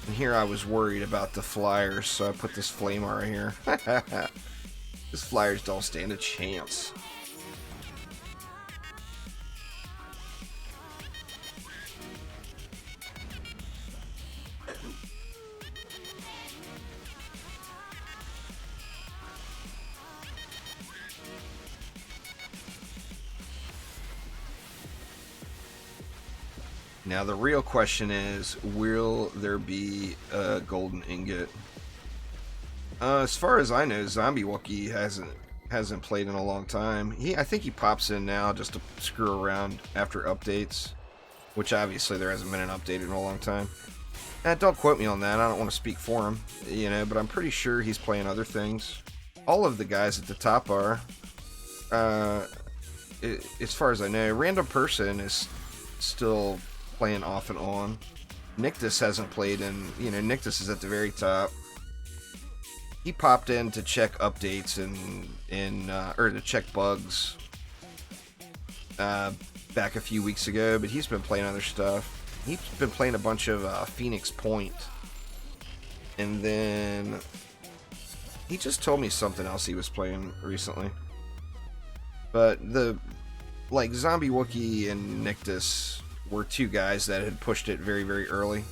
And here I was worried about the flyers, so I put this flame aura here. These flyers don't stand a chance. Now the real question is, will there be a golden ingot? As far as I know, Zombie Wookie hasn't played in a long time. I think he pops in now just to screw around after updates, which obviously there hasn't been an update in a long time. Don't quote me on that. I don't want to speak for him, but I'm pretty sure he's playing other things. All of the guys at the top are. As far as I know, Random Person is still playing off and on. Nictus hasn't played in, Nictus is at the very top. He popped in to check updates or to check bugs back a few weeks ago, but he's been playing other stuff. He's been playing a bunch of Phoenix Point, and then he just told me something else he was playing recently. But Zombie Wookie and Nictus were two guys that had pushed it very, very early.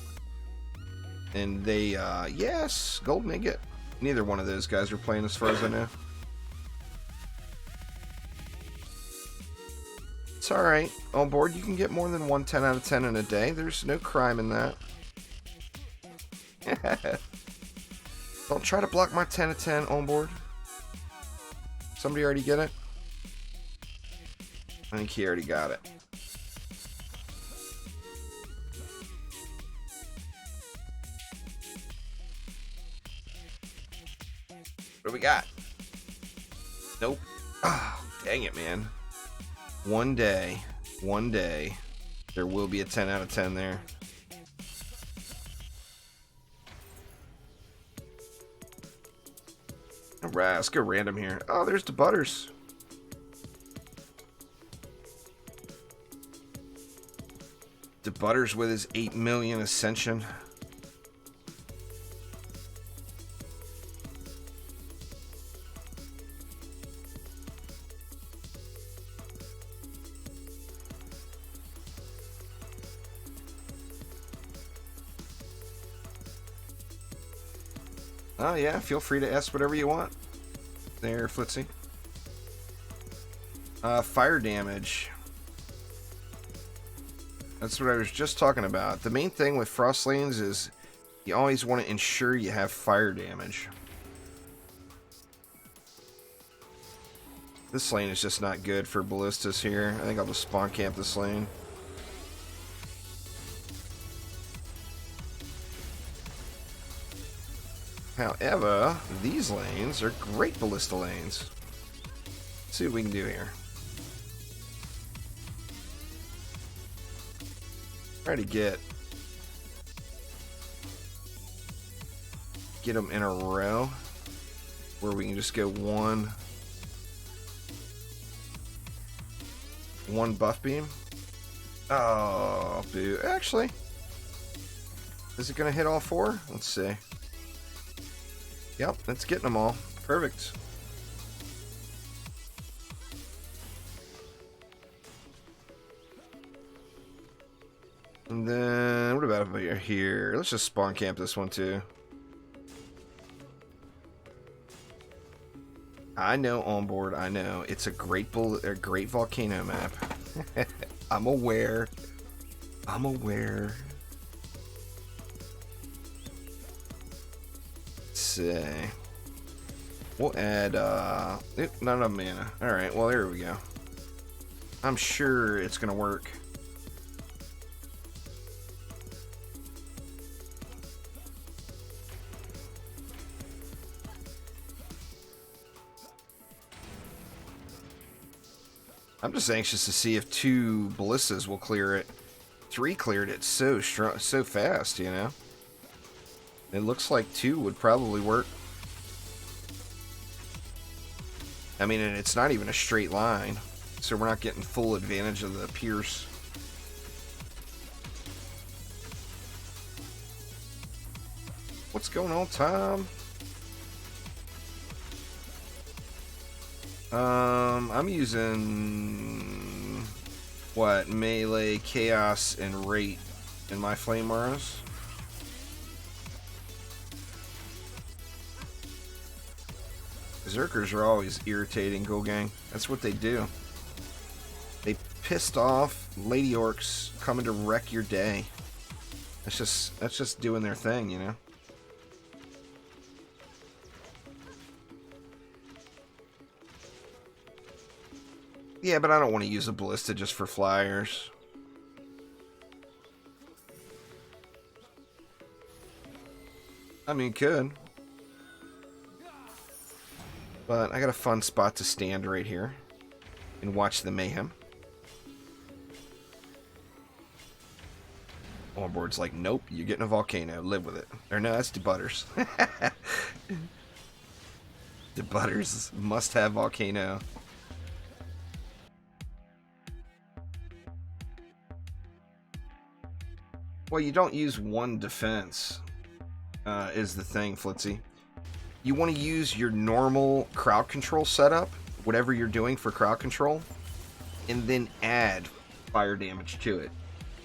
And they, yes, Golden Ingot. Neither one of those guys are playing as far as I know. It's alright. On board, you can get more than one 10 out of 10 in a day. There's no crime in that. Don't try to block my 10 out of 10 on board. Somebody already get it? I think he already got it. What do we got? Nope. Oh, dang it, man. One day, there will be a 10 out of 10 there. Alright, let's go random here. Oh, there's the Butters. The Butters with his 8 million Ascension. Oh yeah, feel free to ask whatever you want there, Flitzy. Fire damage. That's what I was just talking about. The main thing with frost lanes is you always want to ensure you have fire damage. This lane is just not good for ballistas here. I think I'll just spawn camp this lane. However, these lanes are great ballista lanes. Let's see what we can do here. Try to get them in a row where we can just go one buff beam. Oh, boo. Actually, is it going to hit all four? Let's see. Yep, that's getting them all. Perfect. And then, what about over here? Let's just spawn camp this one too. I know onboard, I know. It's a great volcano map. I'm aware. I'm aware. Let's see. We'll add, not enough mana. Alright, well, there we go. I'm sure it's gonna work. I'm just anxious to see if 2 ballistas will clear it. 3 cleared it so strong, so fast, you know? It looks like 2 would probably work. I mean, and it's not even a straight line, so we're not getting full advantage of the pierce. What's going on, Tom? I'm using what, melee, chaos, and rate in my flame auras. Berserkers are always irritating, Go Gang. That's what they do. They pissed off lady orcs coming to wreck your day. That's just doing their thing, you know. Yeah, but I don't want to use a ballista just for flyers. I mean, could. But I got a fun spot to stand right here and watch the mayhem. Onboard's like, nope, you're getting a volcano. Live with it. Or no, that's DD2. DD2 must have volcano. Well, you don't use one defense, is the thing, Flitzy. You want to use your normal crowd control setup, whatever you're doing for crowd control, and then add fire damage to it.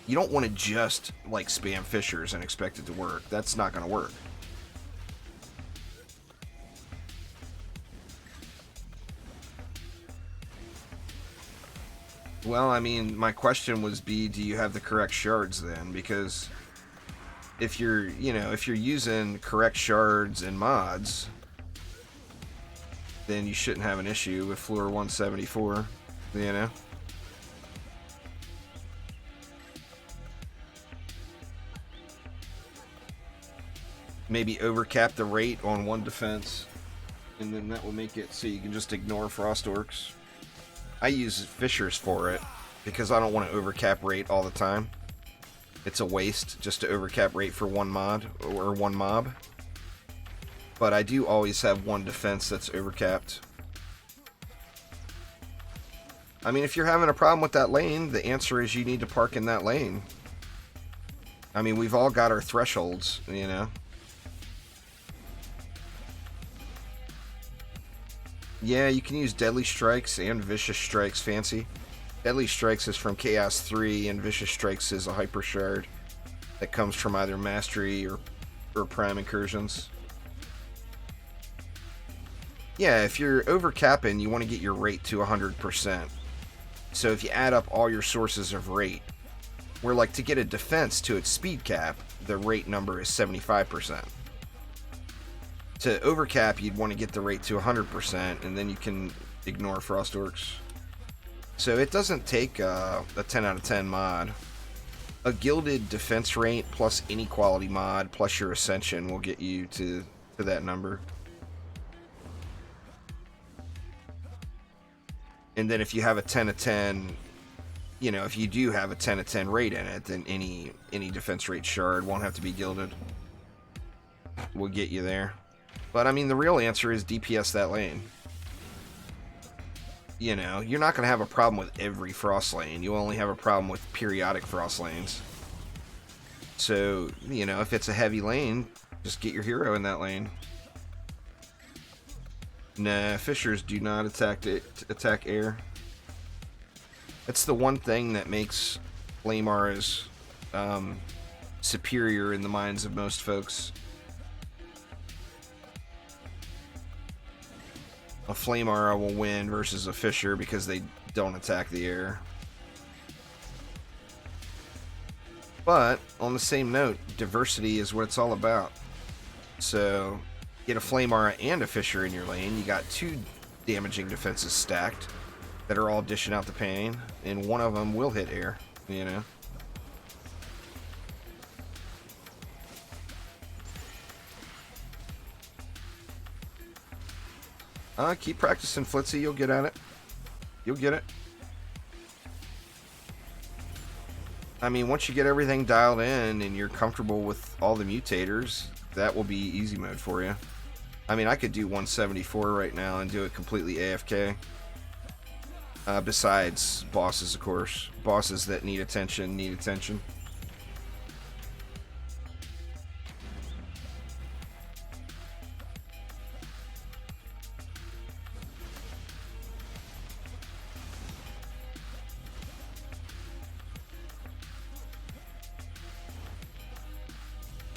You don't want to just, like, spam fissures and expect it to work. That's not going to work. Well, I mean, my question was do you have the correct shards then? Because if you're, if you're using correct shards and mods, then you shouldn't have an issue with floor 174, you know? Maybe overcap the rate on one defense, and then that will make it so you can just ignore frost orcs. I use fissures for it because I don't want to overcap rate all the time. It's a waste just to overcap rate for one mod or one mob. But I do always have one defense that's overcapped. I mean, if you're having a problem with that lane, the answer is you need to park in that lane. I mean, we've all got our thresholds, you know. Yeah, you can use Deadly Strikes and Vicious Strikes, fancy. Deadly Strikes is from Chaos 3, and Vicious Strikes is a Hyper Shard that comes from either Mastery or Prime Incursions. Yeah, if you're overcapping, you want to get your rate to 100%. So if you add up all your sources of rate, where like to get a defense to its speed cap, the rate number is 75%. To overcap, you'd want to get the rate to 100%, and then you can ignore Frostorks. So it doesn't take a 10 out of 10 mod. A gilded defense rate plus any quality mod plus your ascension will get you to that number. And then if you have a 10 of 10, you know, if you do have a 10 of 10 rate in it, then any defense rate shard won't have to be gilded. We'll get you there. But I mean, the real answer is DPS that lane. You know, you're not going to have a problem with every frost lane. You only have a problem with periodic frost lanes. So, you know, if it's a heavy lane, just get your hero in that lane. Nah, fishers do not attack air. That's the one thing that makes flame auras superior in the minds of most folks. A flame aura will win versus a fisher because they don't attack the air. But on the same note, diversity is what it's all about. So get a flame aura and a fisher in your lane. You got 2 damaging defenses stacked that are all dishing out the pain, and one of them will hit air, you know. Keep practicing, Flitzy. You'll get at it. You'll get it. I mean, once you get everything dialed in and you're comfortable with all the mutators, that will be easy mode for you. I mean, I could do 174 right now and do it completely AFK. Besides bosses, of course. Bosses that need attention need attention.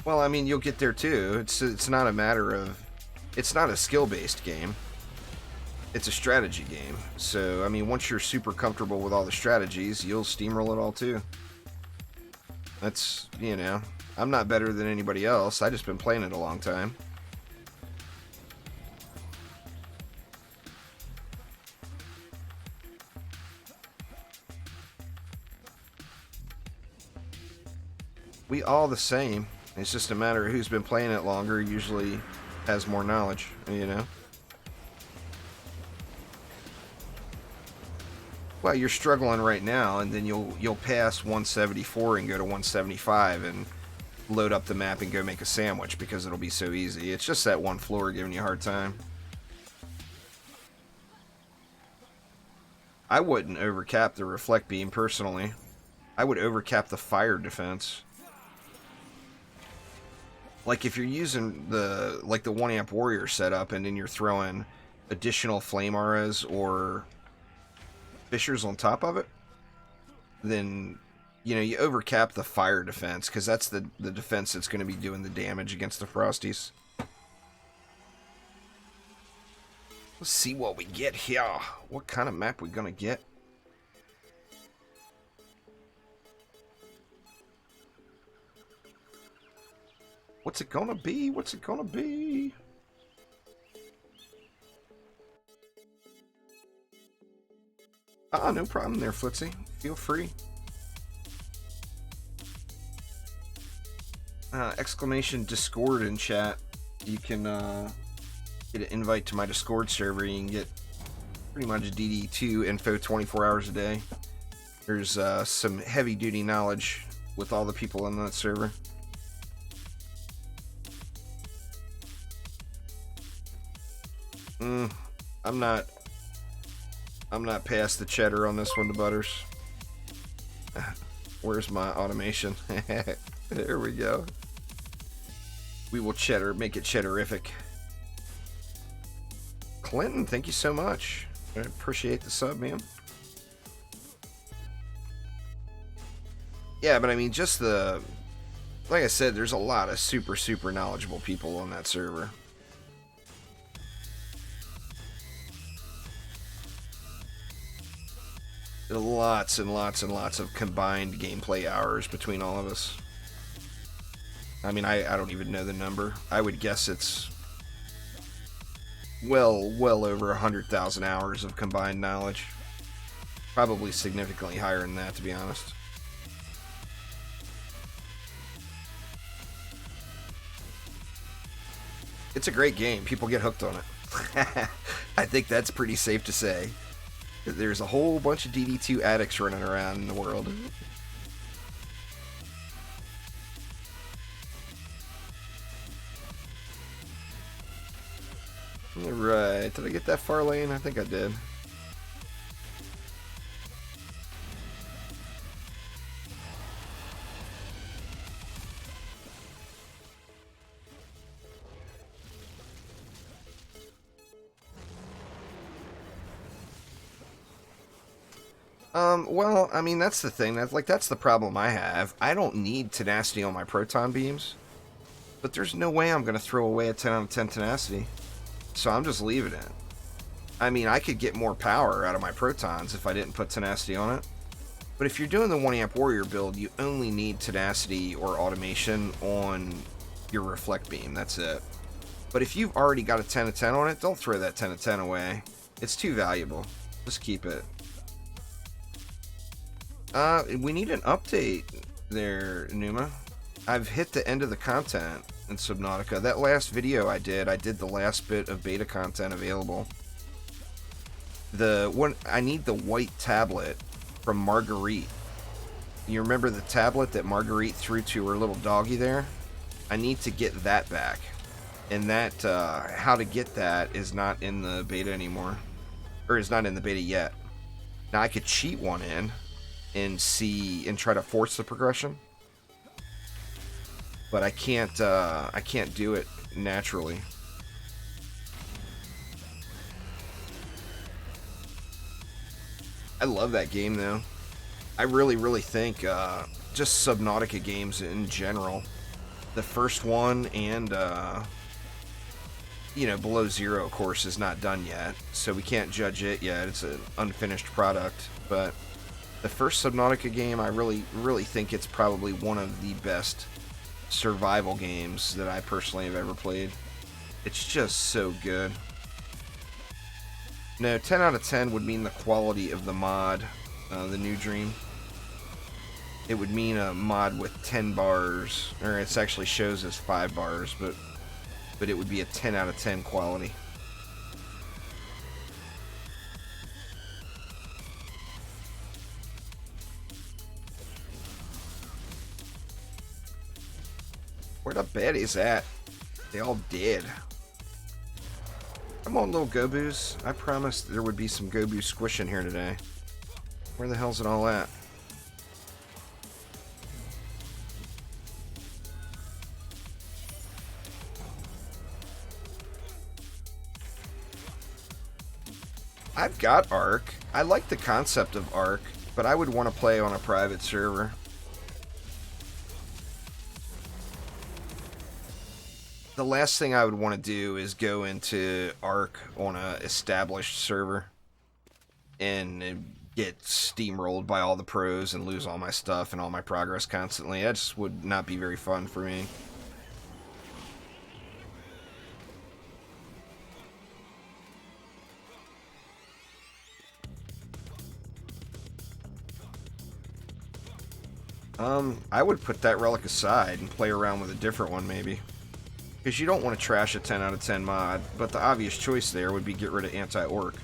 Well, I mean, you'll get there too. It's not a matter of... It's not a skill-based game. It's a strategy game. So, I mean, once you're super comfortable with all the strategies, you'll steamroll it all too. That's, you know... I'm not better than anybody else. I just been playing it a long time. We all the same. It's just a matter of who's been playing it longer, usually has more knowledge, you know? Well, you're struggling right now, and then you'll pass 174 and go to 175 and load up the map and go make a sandwich because it'll be so easy. It's just that one floor giving you a hard time. I wouldn't overcap the reflect beam personally. I would overcap the fire defense. Like if you're using the 1 amp warrior setup and then you're throwing additional flame auras or fishers on top of it, then you know you overcap the fire defense because that's the defense that's going to be doing the damage against the frosties. Let's see what we get here. What kind of map we gonna get? What's it gonna be? What's it gonna be? No problem there, Flitzy. Feel free. Exclamation Discord in chat. You can get an invite to my Discord server. You can get pretty much DD2 info 24 hours a day. There's some heavy duty knowledge with all the people on that server. I'm not past the cheddar on this one, to Butters. Where's my automation? There we go. We will cheddar, make it cheddarific. Clinton, thank you so much. I appreciate the sub, man. Yeah, but I mean, just the... Like I said, there's a lot of super knowledgeable people on that server. lots and lots and lots of combined gameplay hours between all of us. I mean, I don't even know the number. I would guess it's well over 100,000 hours of combined knowledge. Probably significantly higher than that, to be honest. It's a great game. People get hooked on it. I think that's pretty safe to say. There's a whole bunch of DD2 addicts running around in the world. Alright, did I get that far lane? I think I did. Well, I mean, that's the thing. That's the problem I have. I don't need tenacity on my proton beams, but there's no way I'm going to throw away a 10 out of 10 tenacity. So I'm just leaving it. I mean, I could get more power out of my protons if I didn't put tenacity on it. But if you're doing the 1 amp warrior build, you only need tenacity or automation on your reflect beam. That's it. But if you've already got a 10 of 10 on it, don't throw that 10 of 10 away. It's too valuable. Just keep it. We need an update there, Numa. I've hit the end of the content in Subnautica. That last video I did the last bit of beta content available. I need the white tablet from Marguerite. You remember the tablet that Marguerite threw to her little doggy there? I need to get that back. And that, how to get that is not in the beta anymore. Or is not in the beta yet. Now I could cheat one in and try to force the progression. But I can't do it naturally. I love that game though. I really think just Subnautica games in general. The first one and Below Zero, of course, is not done yet, so we can't judge it yet. It's an unfinished product, but the first Subnautica game, I really think it's probably one of the best survival games that I personally have ever played. It's just so good. No, 10 out of 10 would mean the quality of the mod, the New Dream. It would mean a mod with 10 bars, or it actually shows as 5 bars, but it would be a 10 out of 10 quality. Where the baddies at? They all dead. Come on, little Goboos. I promised there would be some Gobu squish in here today. Where the hell's it all at? I've got Ark. I like the concept of Ark, but I would want to play on a private server. The last thing I would want to do is go into Ark on a established server and get steamrolled by all the pros and lose all my stuff and all my progress constantly. That just would not be very fun for me. I would put that relic aside and play around with a different one, maybe. Because you don't want to trash a 10 out of 10 mod, but the obvious choice there would be get rid of anti-orc.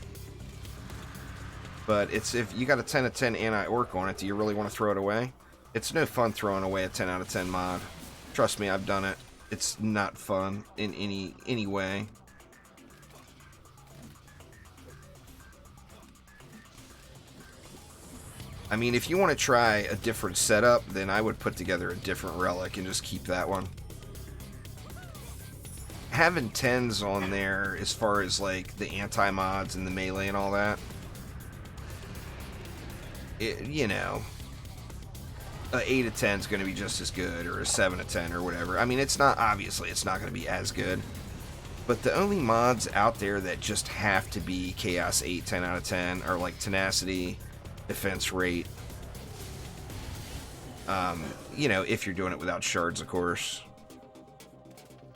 But if you got a 10 out of 10 anti-orc on it, do you really want to throw it away? It's no fun throwing away a 10 out of 10 mod. Trust me, I've done it. It's not fun in any way. I mean, if you want to try a different setup, then I would put together a different relic and just keep that one. Having 10s on there as far as like the anti-mods and the melee and all that, a 8 of 10 is going to be just as good, or a 7 of 10 or whatever. I mean, obviously it's not going to be as good, but the only mods out there that just have to be Chaos 8 10 out of 10 are like Tenacity, defense rate. You know, if you're doing it without shards, of course.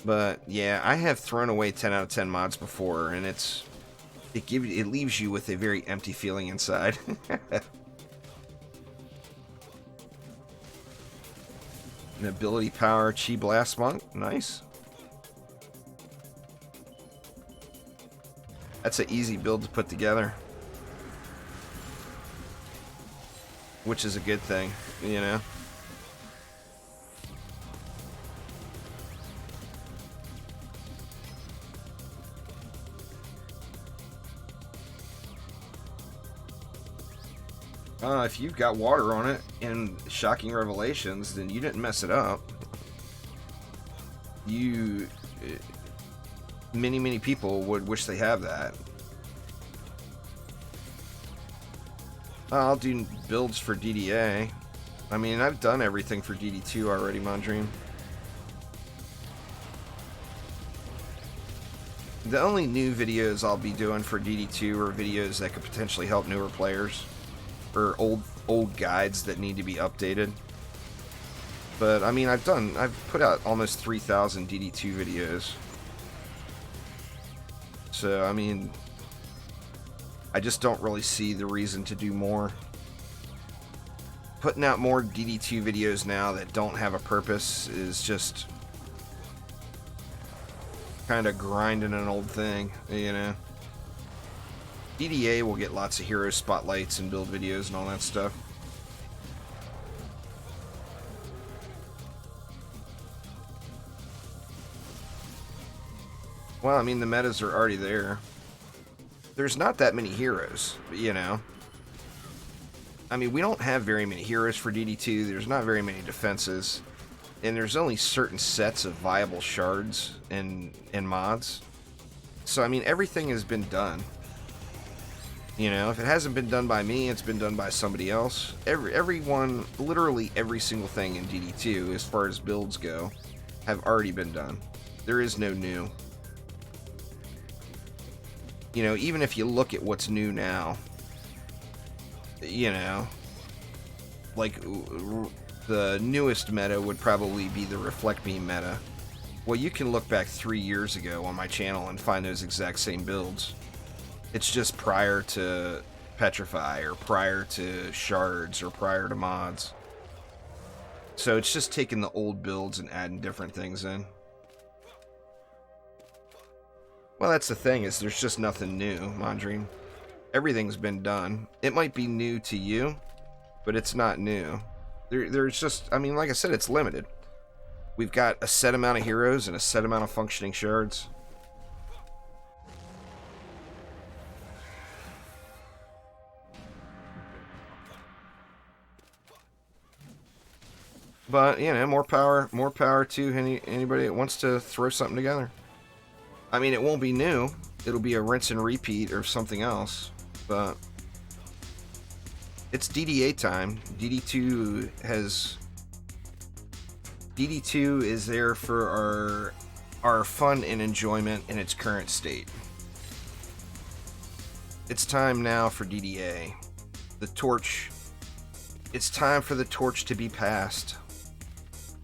But yeah, I have thrown away 10 out of 10 mods before, and it leaves you with a very empty feeling inside. An ability power Chi Blast Monk, nice. That's an easy build to put together, which is a good thing, you know. If you've got water on it and shocking revelations, then you didn't mess it up. Many people would wish they have that. I'll do builds for DDA. I mean, I've done everything for DD2 already, Mondream. The only new videos I'll be doing for DD2 are videos that could potentially help newer players, or old guides that need to be updated. But I mean, I've put out almost 3,000 DD2 videos. So I mean, I just don't really see the reason to do more. Putting out more DD2 videos now that don't have a purpose is just kind of grinding an old thing, you know. DDA will get lots of hero spotlights and build videos and all that stuff. Well, I mean, the metas are already there. There's not that many heroes, you know. I mean, we don't have very many heroes for DD2. There's not very many defenses. And there's only certain sets of viable shards and mods. So, I mean, everything has been done. You know, if it hasn't been done by me, it's been done by somebody else. Everyone, literally every single thing in DD2, as far as builds go, have already been done. There is no new. You know, even if you look at what's new now, you know, like the newest meta would probably be the Reflect Beam meta. Well, you can look back 3 years ago on my channel and find those exact same builds. It's just prior to Petrify, or prior to shards, or prior to mods. So it's just taking the old builds and adding different things in. Well, that's the thing, is there's just nothing new, Mondream. Everything's been done. It might be new to you, but it's not new. There's just, I mean, like I said, it's limited. We've got a set amount of heroes and a set amount of functioning shards. But, you know, more power to anybody that wants to throw something together. I mean, it won't be new. It'll be a rinse and repeat or something else. But it's DDA time. DD2 is there for our fun and enjoyment in its current state. It's time now for DDA. The torch. It's time for the torch to be passed.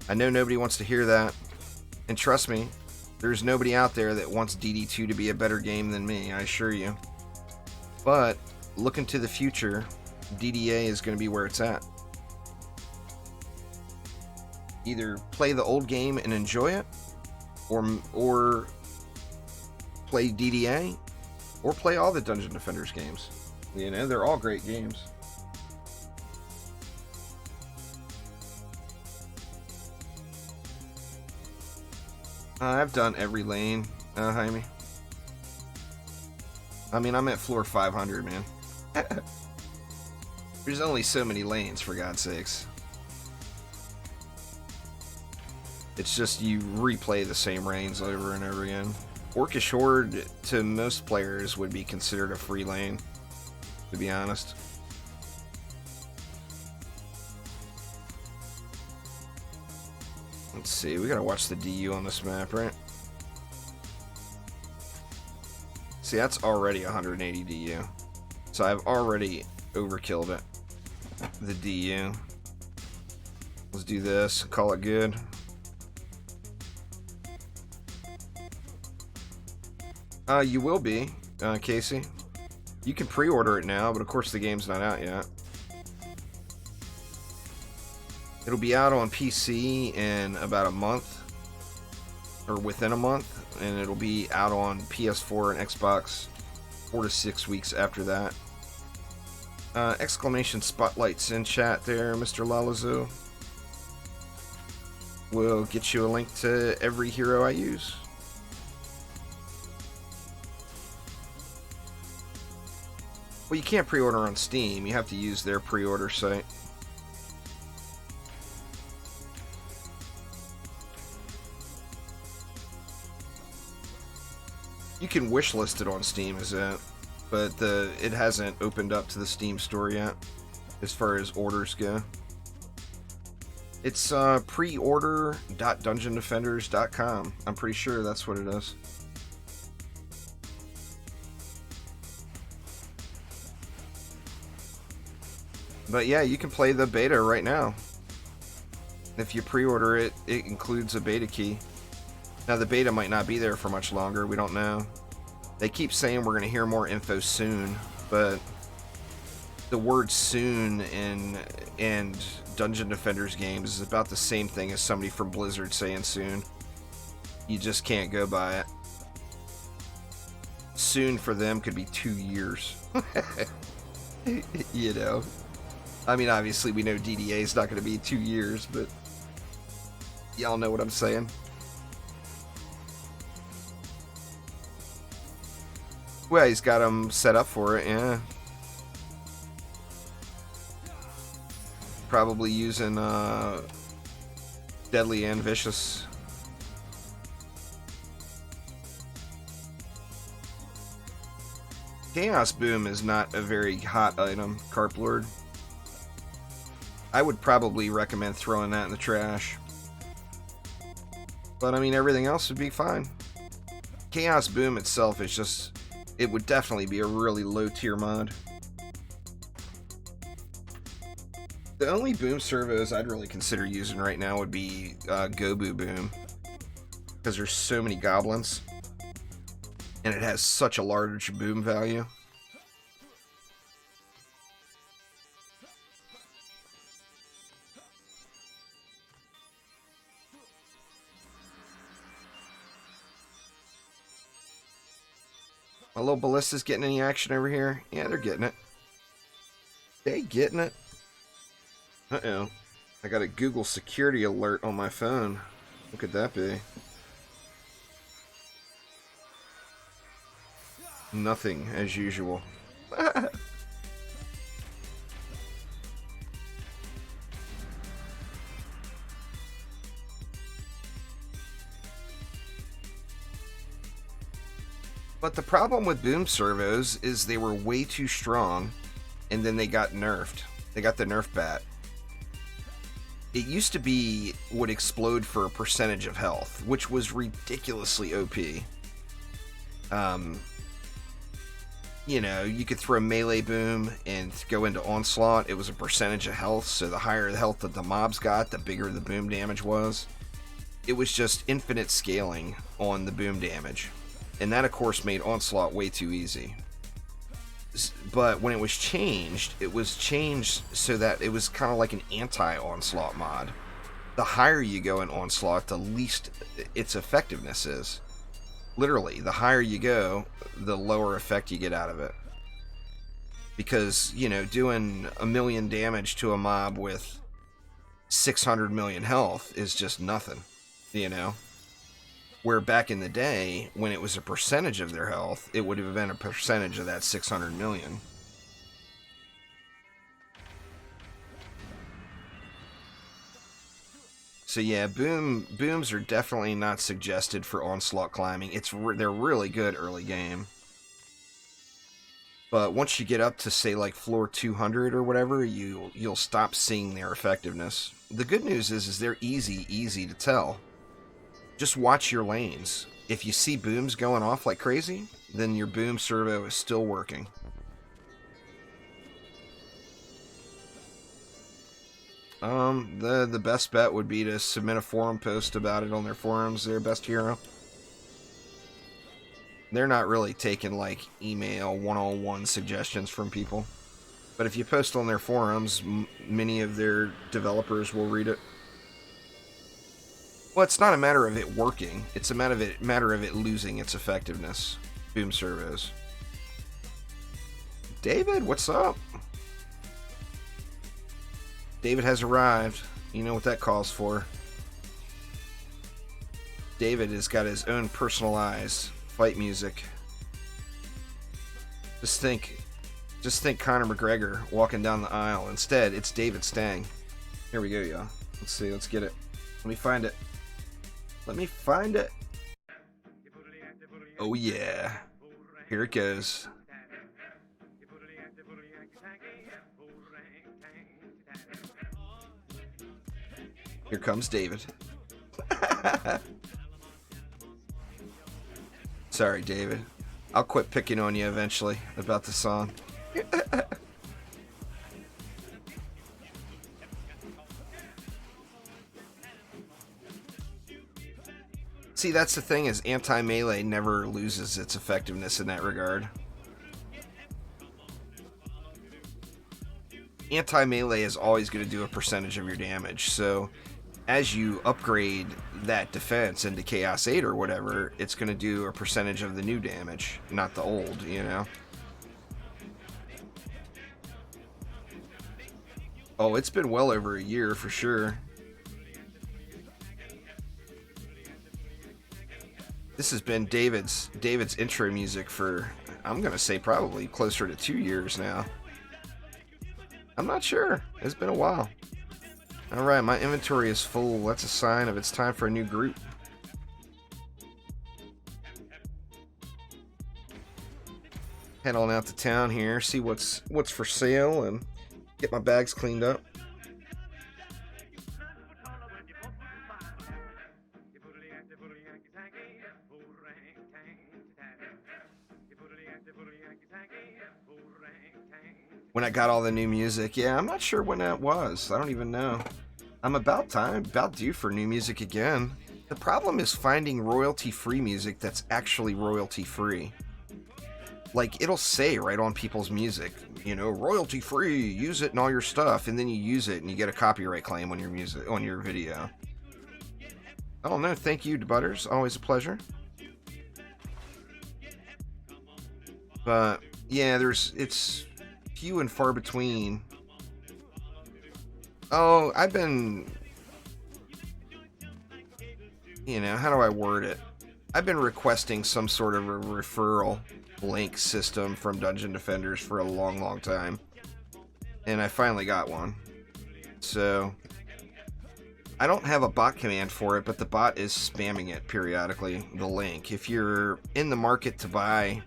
I know nobody wants to hear that. And trust me, there's nobody out there that wants DD2 to be a better game than me, I assure you. But looking to the future, DDA is going to be where it's at. Either play the old game and enjoy it, or play DDA, or play all the Dungeon Defenders games. You know, they're all great games. I've done every lane, Jaime. I mean, I'm at floor 500, man. There's only so many lanes, for God's sakes. It's just you replay the same lanes over and over again. Orcish Horde, to most players, would be considered a free lane, to be honest. Let's see, we gotta watch the DU on this map, right? See, that's already 180 DU. So I've already overkilled it. the DU. Let's do this. Call it good. You will be, Casey. You can pre-order it now, but of course the game's not out yet. It'll be out on PC in about a month, or within a month, and it'll be out on PS4 and Xbox 4 to 6 weeks after that. Exclamation spotlights in chat there, Mr. Lalazu. We'll get you a link to every hero I use. Well, you can't pre-order on Steam. You have to use their pre-order site. You can wishlist it on Steam, is it? But it hasn't opened up to the Steam store yet, as far as orders go. It's preorder.dungeondefenders.com. I'm pretty sure that's what it is. But yeah, you can play the beta right now. If you pre-order it, it includes a beta key. Now the beta might not be there for much longer, we don't know. They keep saying we're going to hear more info soon, but the word soon in Dungeon Defenders games is about the same thing as somebody from Blizzard saying soon. You just can't go by it. Soon for them could be 2 years. You know. I mean, obviously we know DDA is not going to be 2 years, but y'all know what I'm saying. Well, he's got them set up for it, yeah. Probably using Deadly and Vicious. Chaos Boom is not a very hot item, Carp Lord. I would probably recommend throwing that in the trash. But I mean, everything else would be fine. Chaos Boom itself is just... It would definitely be a really low tier mod. The only boom servos I'd really consider using right now would be Gobu Boom. Because there's so many goblins. And it has such a large boom value. My little ballista's getting any action over here? Yeah, they're getting it. They getting it? Uh-oh. I got a Google security alert on my phone. What could that be? Nothing, as usual. But the problem with boom servos is they were way too strong, and then they got nerfed. They got the nerf bat. It used to be would explode for a percentage of health, which was ridiculously OP. You know, you could throw melee boom and go into Onslaught. It was a percentage of health, so the higher the health that the mobs got, the bigger the boom damage was. It was just infinite scaling on the boom damage. And that, of course, made Onslaught way too easy. But when it was changed so that it was kind of like an anti-Onslaught mod. The higher you go in Onslaught, the least its effectiveness is. Literally, the higher you go, the lower effect you get out of it. Because, you know, doing 1 million damage to a mob with 600 million health is just nothing, you know? Where back in the day, when it was a percentage of their health, it would have been a percentage of that 600 million. So yeah, booms are definitely not suggested for Onslaught climbing. They're really good early game. But once you get up to, say, like floor 200 or whatever, you'll stop seeing their effectiveness. The good news is they're easy to tell. Just watch your lanes. If you see booms going off like crazy, then your boom servo is still working. The best bet would be to submit a forum post about it on their forums, their best hero. They're not really taking, like, email one-on-one suggestions from people. But if you post on their forums, many of their developers will read it. Well, it's not a matter of it working. It's a matter of it losing its effectiveness. Boom servos. David, what's up? David has arrived. You know what that calls for. David has got his own personalized fight music. Just think Conor McGregor walking down the aisle. Instead, it's David Stang. Here we go, y'all. Let's see. Let's get it. Let me find it. Let me find it. Oh, yeah. Here it goes. Here comes David. Sorry, David. I'll quit picking on you eventually about the song. See, that's the thing, is anti-melee never loses its effectiveness in that regard. Anti-melee is always going to do a percentage of your damage, so as you upgrade that defense into Chaos 8 or whatever, it's going to do a percentage of the new damage, not the old, you know? Oh, it's been well over a year for sure. This has been David's intro music for, I'm going to say, probably closer to 2 years now. I'm not sure. It's been a while. Alright, my inventory is full. That's a sign of it's time for a new group. Head on out to town here, see what's for sale, and get my bags cleaned up. When I got all the new music, yeah, I'm not sure when that was. I don't even know. I'm about due for new music again. The problem is finding royalty-free music that's actually royalty-free. Like, it'll say right on people's music, you know, royalty-free, use it in all your stuff, and then you use it and you get a copyright claim on your music, on your video. Oh no, thank you, Butters. Always a pleasure. But yeah, it's few and far between. Oh, I've been, you know, how do I word it? I've been requesting some sort of a referral link system from Dungeon Defenders for a long time, and I finally got one. So I don't have a bot command for it, but the bot is spamming it periodically, the link. If you're in the market to buy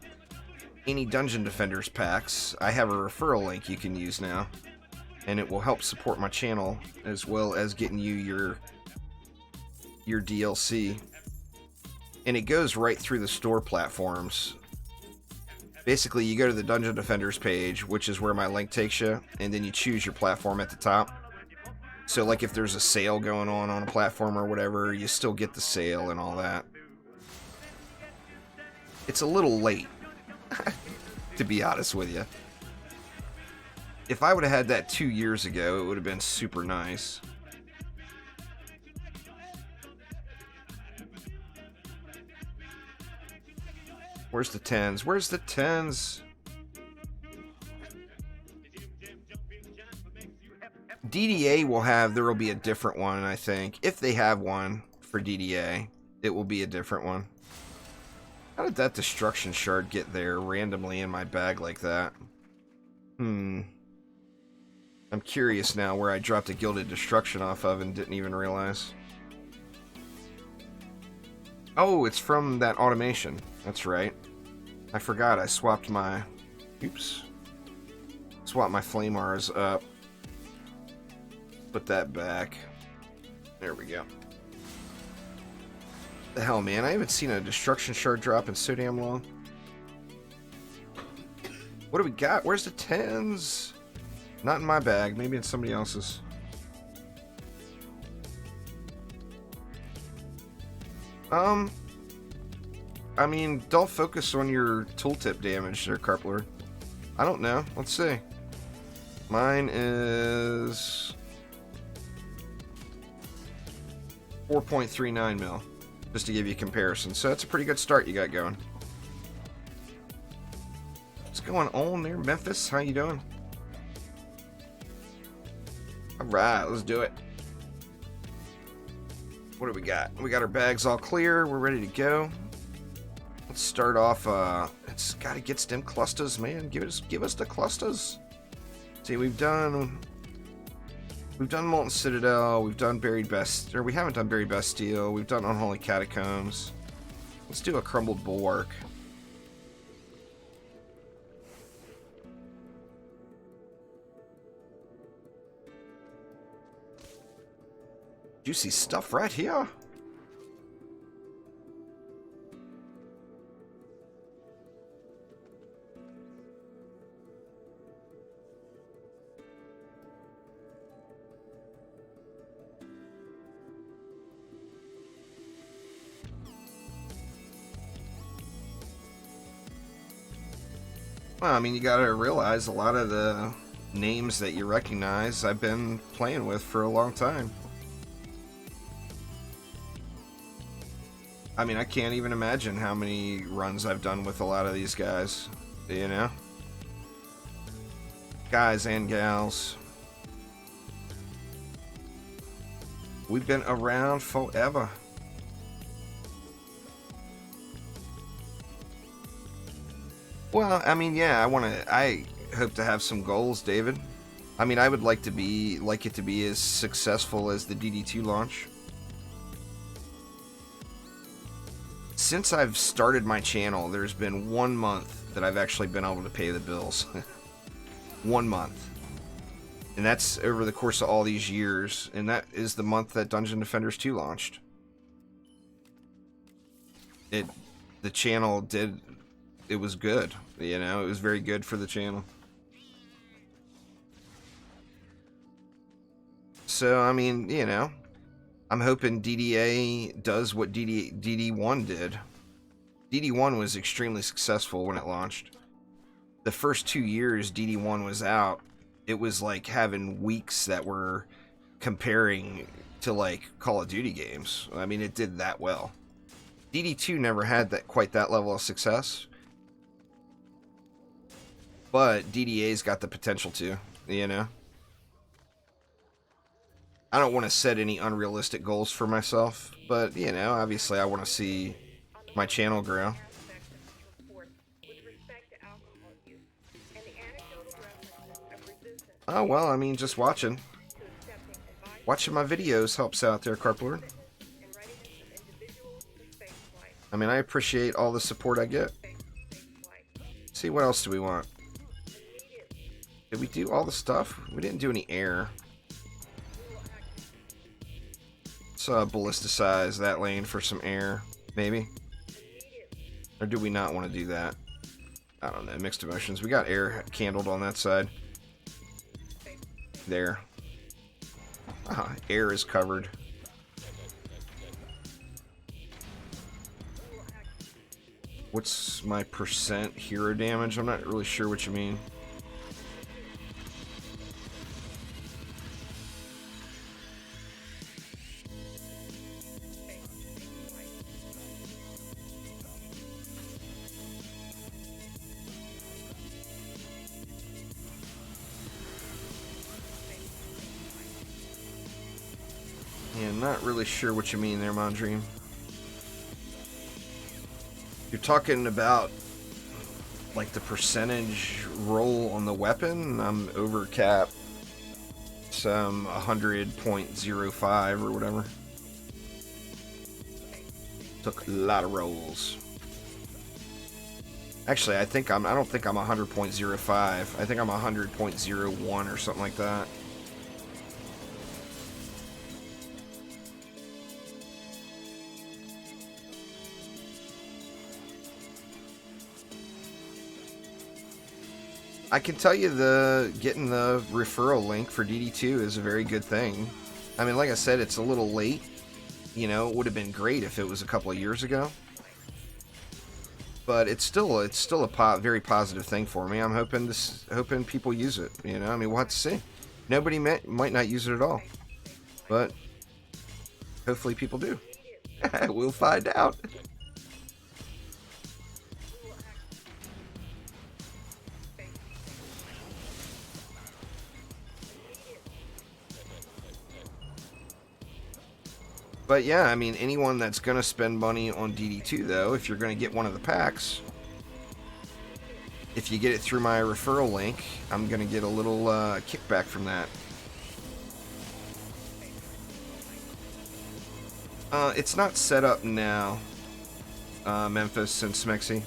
any Dungeon Defenders packs, I have a referral link you can use now, and it will help support my channel as well as getting you your DLC. And it goes right through the store platforms. Basically, you go to the Dungeon Defenders page, which is where my link takes you, and then you choose your platform at the top. So like if there's a sale going on a platform or whatever, you still get the sale and all that. It's a little late, to be honest with you. If I would have had that 2 years ago, it would have been super nice. Where's the 10s? Where's the 10s? DDA will have, there will be a different one, I think. If they have one for DDA, it will be a different one. How did that destruction shard get there randomly in my bag like that? I'm curious now where I dropped a Gilded Destruction off of and didn't even realize. Oh, it's from that automation. That's right. I forgot I swapped my... Oops. Swapped my Flamars up. Put that back. There we go. The hell, man? I haven't seen a destruction shard drop in so damn long. What do we got? Where's the 10s? Not in my bag. Maybe in somebody else's. Um, I mean, don't focus on your tooltip damage there, Carpler. I don't know. Let's see. Mine is 4.39 mil, just to give you a comparison. So that's a pretty good start you got going. What's going on there, Memphis? How you doing? All right, let's do it. What do we got? We got our bags all clear. We're ready to go. Let's start off. It's got to get them clusters, man. Give us the clusters. See, we've done Molten Citadel. We've done Buried Best, or we haven't done Buried Bastille. We've done Unholy Catacombs. Let's do a Crumbled Bulwark. Juicy stuff right here. Well, I mean, you gotta realize a lot of the names that you recognize I've been playing with for a long time. I mean, I can't even imagine how many runs I've done with a lot of these guys, you know? Guys and gals. We've been around forever. Well, I mean, yeah, I hope to have some goals, David. I mean, I would like it to be as successful as the DD2 launch. Since I've started my channel, there's been 1 month that I've actually been able to pay the bills. 1 month. And that's over the course of all these years, and that is the month that Dungeon Defenders 2 launched. The channel it was good, you know, it was very good for the channel. So, I mean, you know, I'm hoping DDA does what DD1 did. DD1 was extremely successful when it launched. The first 2 years DD1 was out, it was like having weeks that were comparing to like Call of Duty games. I mean, it did that well. DD2 never had quite that level of success. But DDA's got the potential to, you know. I don't want to set any unrealistic goals for myself, but, you know, obviously I want to see my channel grow. Oh, well, I mean, just watching. Watching my videos helps out there, Carplord. I mean, I appreciate all the support I get. Let's see, what else do we want? Did we do all the stuff? We didn't do any air. So ballisticize that lane for some air, maybe? Or do we not want to do that? I don't know, mixed emotions. We got air candled on that side. There. Air is covered. What's my percent hero damage? I'm not really sure what you mean. Yeah, not really sure what you mean there, Mondream. You're talking about like the percentage roll on the weapon. I'm over cap some 100.05 or whatever. Took a lot of rolls. Actually, I don't think I'm 100.05. I think I'm 100.01 or something like that. I can tell you getting the referral link for DD2 is a very good thing. I mean, like I said, it's a little late, You know, it would have been great if it was a couple of years ago. But it's still a very positive thing for me. I'm hoping people use it. You know, I mean, we'll have to see. Nobody might not use it at all, but hopefully people do. We'll find out. But yeah, I mean, anyone that's going to spend money on DD2, though, if you're going to get one of the packs, if you get it through my referral link, I'm going to get a little kickback from that. It's not set up now, Memphis and Smexy.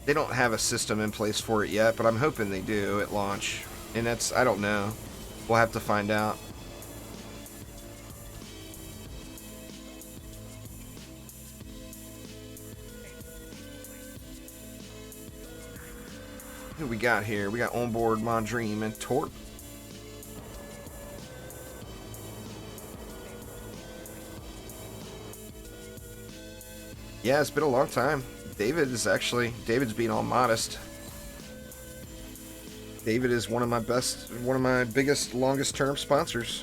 They don't have a system in place for it yet, but I'm hoping they do at launch. And that's, I don't know. We'll have to find out. Who we got here? We got Onboard, Mondream, and Torp. Yeah, it's been a long time. David's being all modest. David is one of my biggest, longest term sponsors.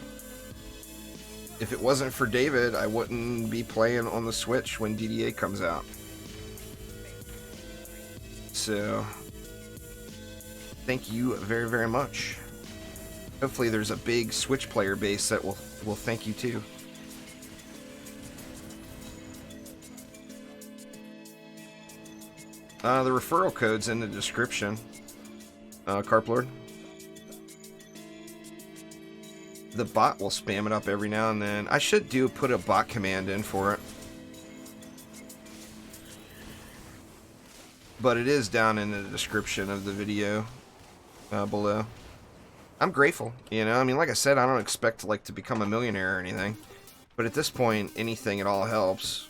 If it wasn't for David, I wouldn't be playing on the Switch when DD8 comes out. So, thank you very, very much. Hopefully there's a big Switch player base that will thank you too. The referral code's in the description, Carplord. The bot will spam it up every now and then. I should put a bot command in for it. But it is down in the description of the video below. I'm grateful, you know. I mean, like I said, I don't expect to become a millionaire or anything. But at this point, anything at all helps.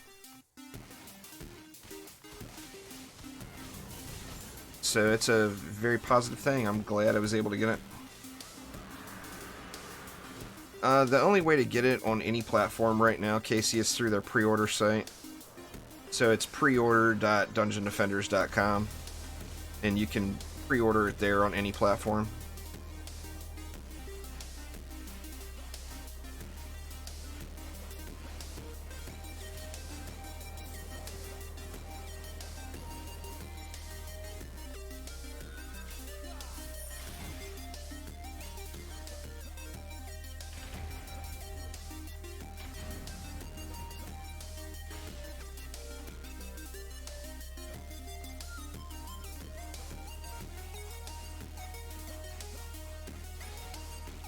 So it's a very positive thing. I'm glad I was able to get it. The only way to get it on any platform right now, Casey, is through their pre-order site. So it's preorder.dungeondefenders.com, and you can pre-order it there on any platform.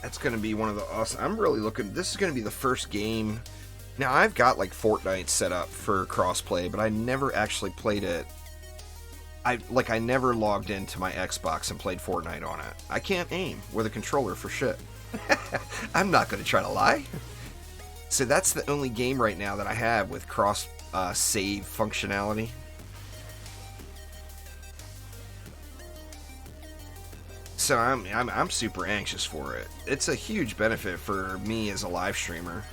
That's going to be one of the awesome... I'm really looking... This is going to be the first game... Now, I've got, Fortnite set up for crossplay, but I never actually played it. I never logged into my Xbox and played Fortnite on it. I can't aim with a controller for shit. I'm not going to try to lie. So that's the only game right now that I have with cross-save functionality. So I'm super anxious for it. It's a huge benefit for me as a live streamer.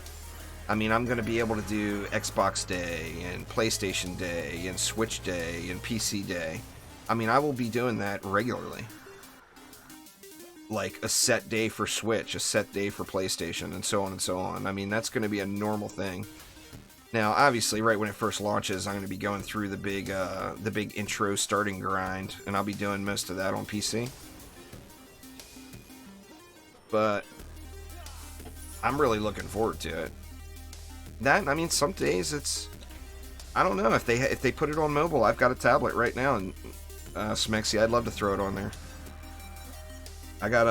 I mean, I'm going to be able to do Xbox Day and PlayStation Day and Switch Day and PC Day. I mean, I will be doing that regularly. Like a set day for Switch, a set day for PlayStation, and so on and so on. I mean, that's going to be a normal thing. Now, obviously, right when it first launches, I'm going to be going through the big intro starting grind, and I'll be doing most of that on PC. But I'm really looking forward to it. I mean, some days it's... I don't know, if they put it on mobile. I've got a tablet right now, and Smexy, I'd love to throw it on there. I got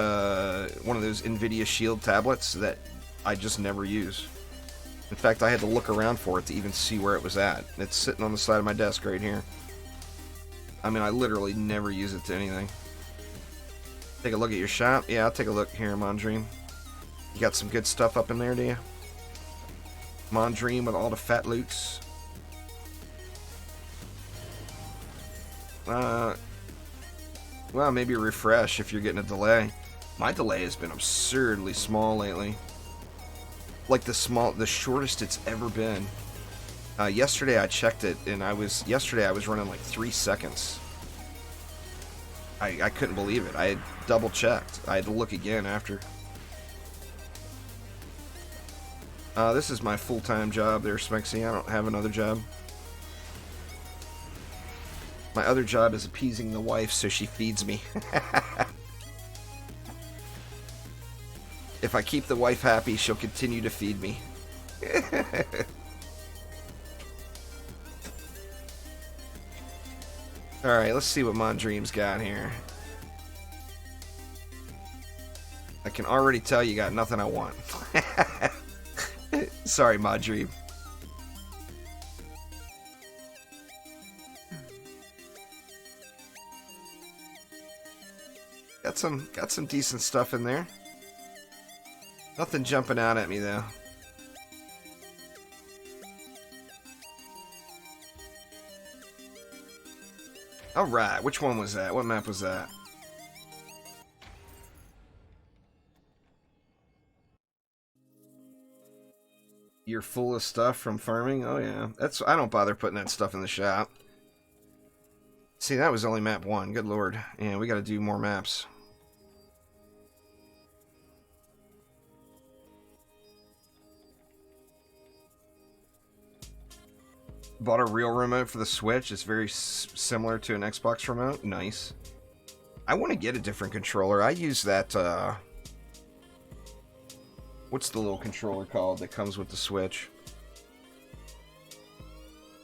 one of those NVIDIA Shield tablets that I just never use. In fact, I had to look around for it to even see where it was at. It's sitting on the side of my desk right here. I mean, I literally never use it to anything. Take a look at your shop? Yeah, I'll take a look here, Mondream. You got some good stuff up in there, do you? Mondream with all the fat loots. Well, maybe refresh if you're getting a delay. My delay has been absurdly small lately. Like the shortest it's ever been. Yesterday I checked it, and yesterday I was running like 3 seconds. I couldn't believe it. I had double checked. I had to look again after. This is my full-time job there, Smexy. I don't have another job. My other job is appeasing the wife so she feeds me. If I keep the wife happy, she'll continue to feed me. Alright, let's see what Mon Dream's got here. I can already tell you got nothing I want. Sorry, Mon Dream. Got some decent stuff in there. Nothing jumping out at me though. Alright, which one was that? What map was that? You're full of stuff from farming? Oh yeah. I don't bother putting that stuff in the shop. See, that was only map 1. Good lord. And we gotta do more maps. Bought a real remote for the Switch. It's very similar to an Xbox remote. Nice. I want to get a different controller. I use that, what's the little controller called that comes with the Switch?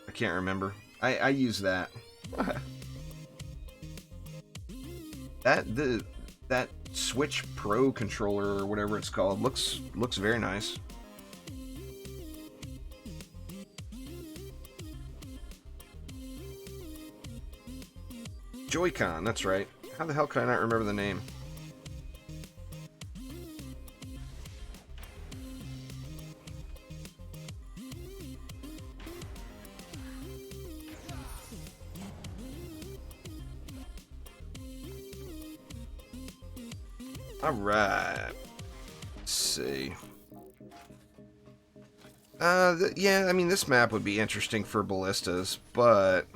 I can't remember. I use that. That Switch Pro controller or whatever it's called looks very nice. Joy-Con, that's right. How the hell can I not remember the name? Alright. Let's see. Yeah, I mean, this map would be interesting for ballistas, but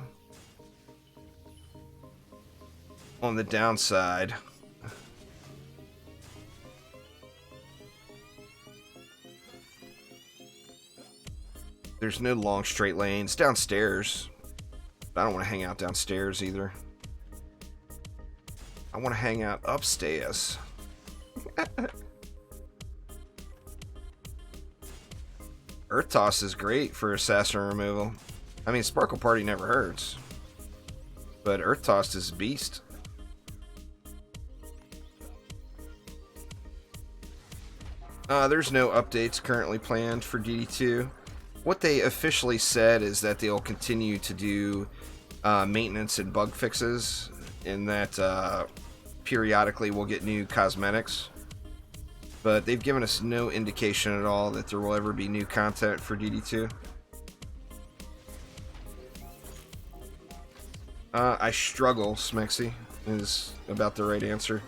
on the downside, there's no long straight lanes downstairs. I don't want to hang out downstairs either. I want to hang out upstairs. Earth Toss is great for assassin removal. I mean, Sparkle Party never hurts, but Earth Toss is a beast. There's no updates currently planned for DD2. What they officially said is that they'll continue to do maintenance and bug fixes, and that periodically we'll get new cosmetics. But they've given us no indication at all that there will ever be new content for DD2. I struggle, Smexy, is about the right answer.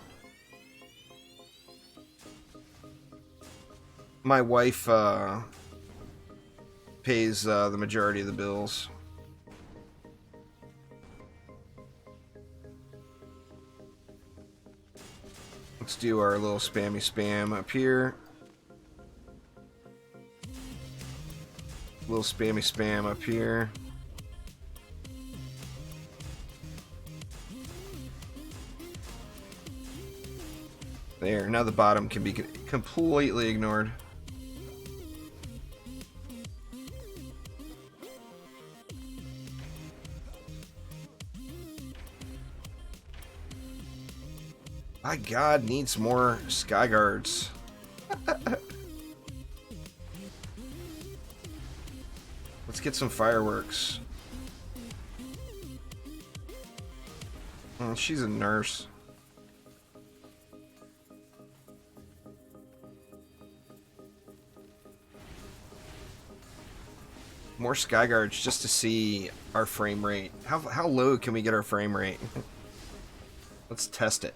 My wife pays the majority of the bills. Let's do our little spammy spam up here. Little spammy spam up here. There, now the bottom can be completely ignored. My god, needs more sky guards. Let's get some fireworks. Oh, she's a nurse. More sky guards just to see our frame rate. How low can we get our frame rate? Let's test it.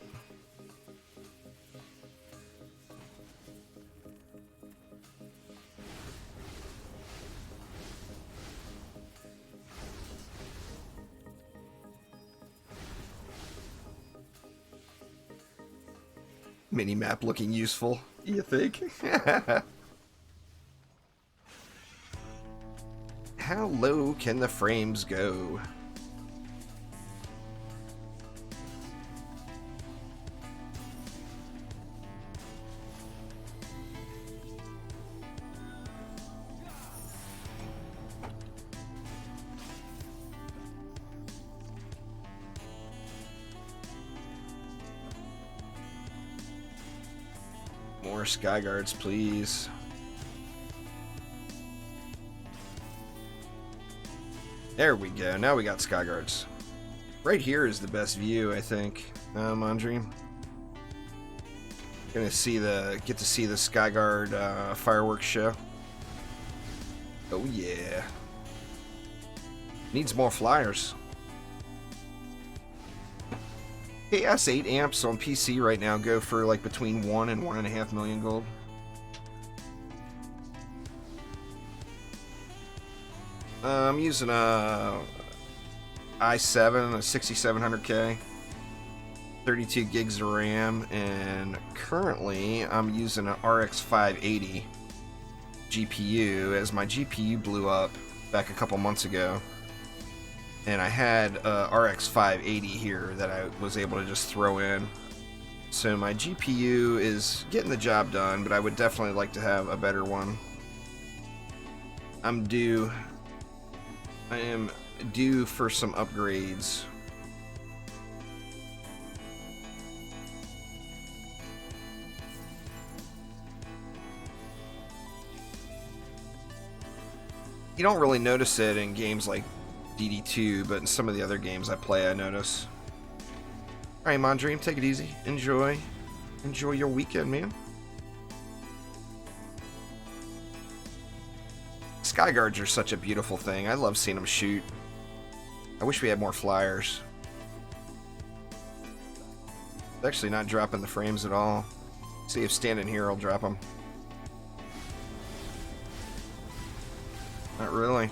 Mini-map looking useful, you think? How low can the frames go? More sky guards, please. There we go. Now we got sky guards. Right here is the best view, I think. Mondream. Gonna get to see the Skyguard fireworks show. Oh yeah. Needs more flyers. Chaos 8 amps on PC right now go for like between 1 and 1.5 million gold. I'm using a i7, a 6700K, 32 gigs of RAM, and currently I'm using an RX 580 GPU, as my GPU blew up back a couple months ago. And I had a RX 580 here that I was able to just throw in. So my GPU is getting the job done, but I would definitely like to have a better one. I am due for some upgrades. You don't really notice it in games like DD2, but in some of the other games I play, I notice. Alright, Mondream, take it easy. Enjoy your weekend, man. Skyguards are such a beautiful thing. I love seeing them shoot. I wish we had more flyers. It's actually not dropping the frames at all. See if standing here will drop them. Not really.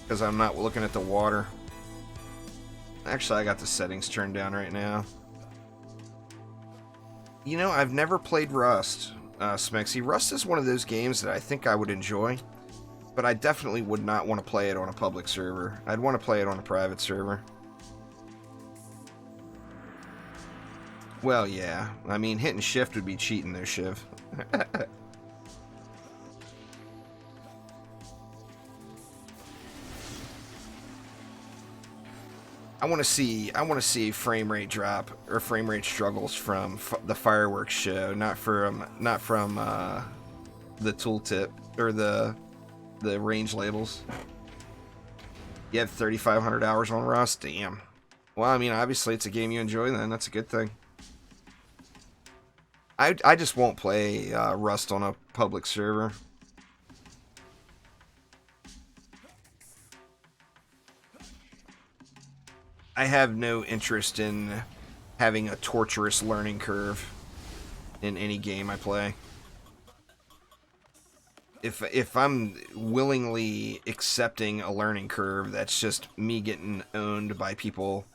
Because I'm not looking at the water. Actually, I got the settings turned down right now. You know, I've never played Rust, Smexy. Rust is one of those games that I think I would enjoy, but I definitely would not want to play it on a public server. I'd want to play it on a private server. Well, yeah. I mean, hitting shift would be cheating there, Shiv. I want to see frame rate drop or frame rate struggles from the fireworks show, not from the tooltip or the range labels. You have 3,500 hours on Rust, damn. Well, I mean, obviously it's a game you enjoy. Then that's a good thing. I just won't play Rust on a public server. I have no interest in having a torturous learning curve in any game I play. If I'm willingly accepting a learning curve, that's just me getting owned by people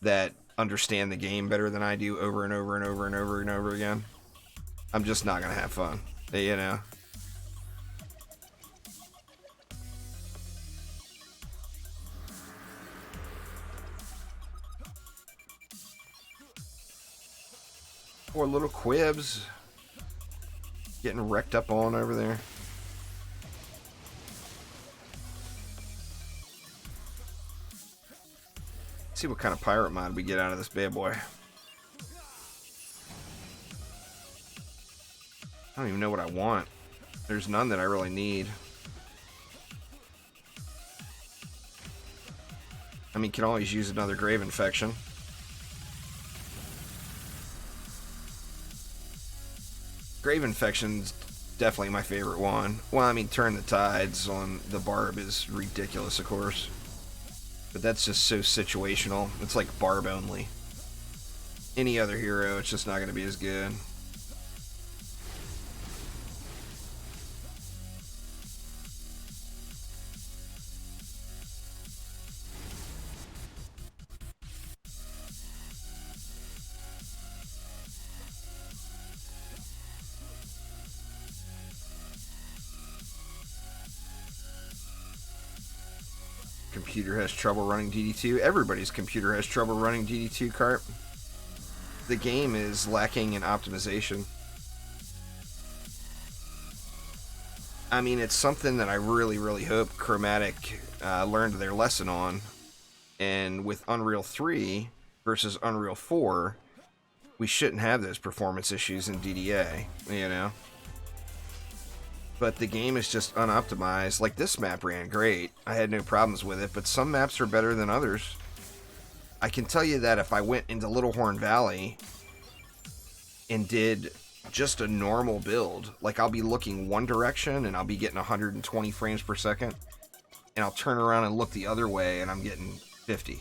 that understand the game better than I do over and over and over and over and over again. I'm just not gonna have fun, you know. Poor little Quibs getting wrecked up on over there. Let's see what kind of pirate mod we get out of this bad boy. I don't even know what I want. There's none that I really need. I mean, can always use another grave infection. Grave Infection's definitely my favorite one. Well, I mean, Turn the Tides on the Barb is ridiculous, of course. But that's just so situational. It's like Barb only. Any other hero, it's just not going to be as good. computer has trouble running DD2. Everybody's computer has trouble running DD2, Carp. The game is lacking in optimization. I mean, it's something that I really, really hope Chromatic learned their lesson on. And with Unreal 3 versus Unreal 4, we shouldn't have those performance issues in DDA, you know? But the game is just unoptimized. Like, this map ran great. I had no problems with it, but some maps are better than others. I can tell you that if I went into Little Horn Valley and did just a normal build, like, I'll be looking one direction and I'll be getting 120 frames per second, and I'll turn around and look the other way and I'm getting 50.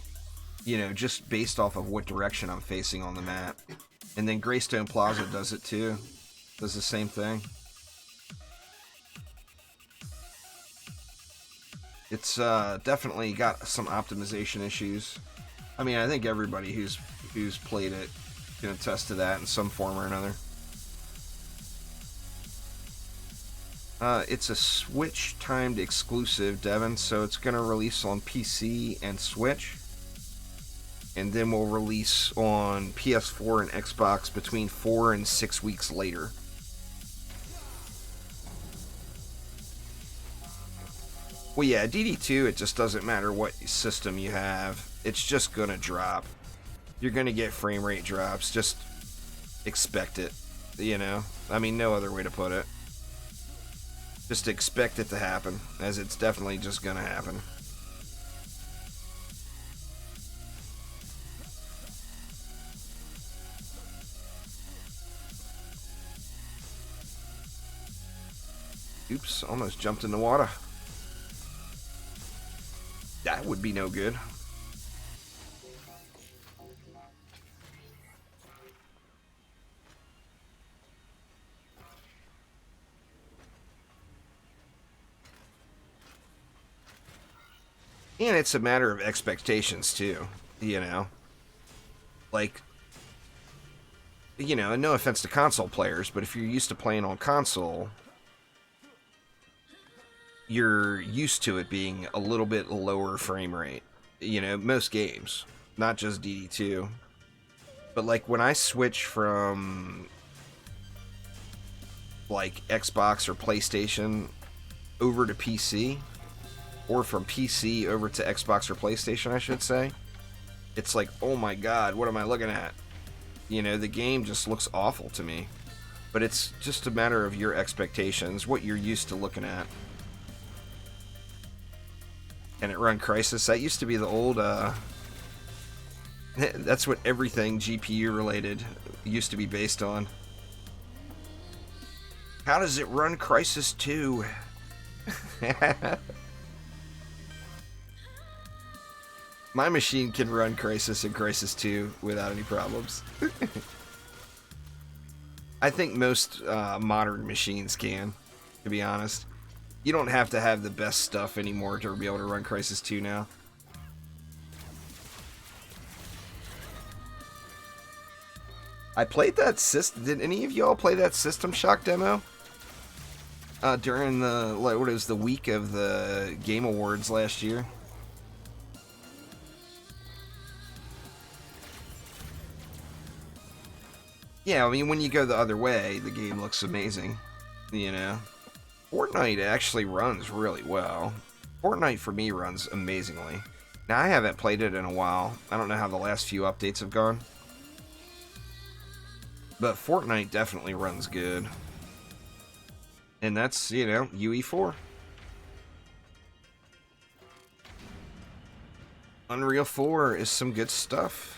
You know, just based off of what direction I'm facing on the map. And then Greystone Plaza does it too. Does the same thing. It's definitely got some optimization issues. I mean, I think everybody who's played it can attest to that in some form or another. It's a Switch-timed exclusive, Devin, so it's going to release on PC and Switch. And then we'll release on PS4 and Xbox between 4 and 6 weeks later. Well, yeah, DD2, it just doesn't matter what system you have. It's just going to drop. You're going to get frame rate drops. Just expect it, you know? I mean, no other way to put it. Just expect it to happen, as it's definitely just going to happen. Oops, almost jumped in the water. That would be no good. And it's a matter of expectations too, you know? Like, you know, no offense to console players, but if you're used to playing on console, you're used to it being a little bit lower frame rate. You know, most games, not just DD2. But like when I switch from like Xbox or PlayStation over to PC, or from PC over to Xbox or PlayStation, I should say, it's like, oh my god, what am I looking at? You know, the game just looks awful to me. But it's just a matter of your expectations, what you're used to looking at. And it run Crysis. That used to be the old, that's what everything GPU related used to be based on. How does it run Crysis 2? My machine can run Crysis and Crysis 2 without any problems. I think most modern machines can, to be honest. You don't have to have the best stuff anymore to be able to run Crysis 2 now. I played that system. Did any of y'all play that System Shock demo? During the, what was the week of the Game Awards last year? Yeah, I mean, when you go the other way, the game looks amazing, you know? Fortnite actually runs really well. Fortnite, for me, runs amazingly. Now, I haven't played it in a while. I don't know how the last few updates have gone. But Fortnite definitely runs good. And that's, you know, UE4. Unreal 4 is some good stuff.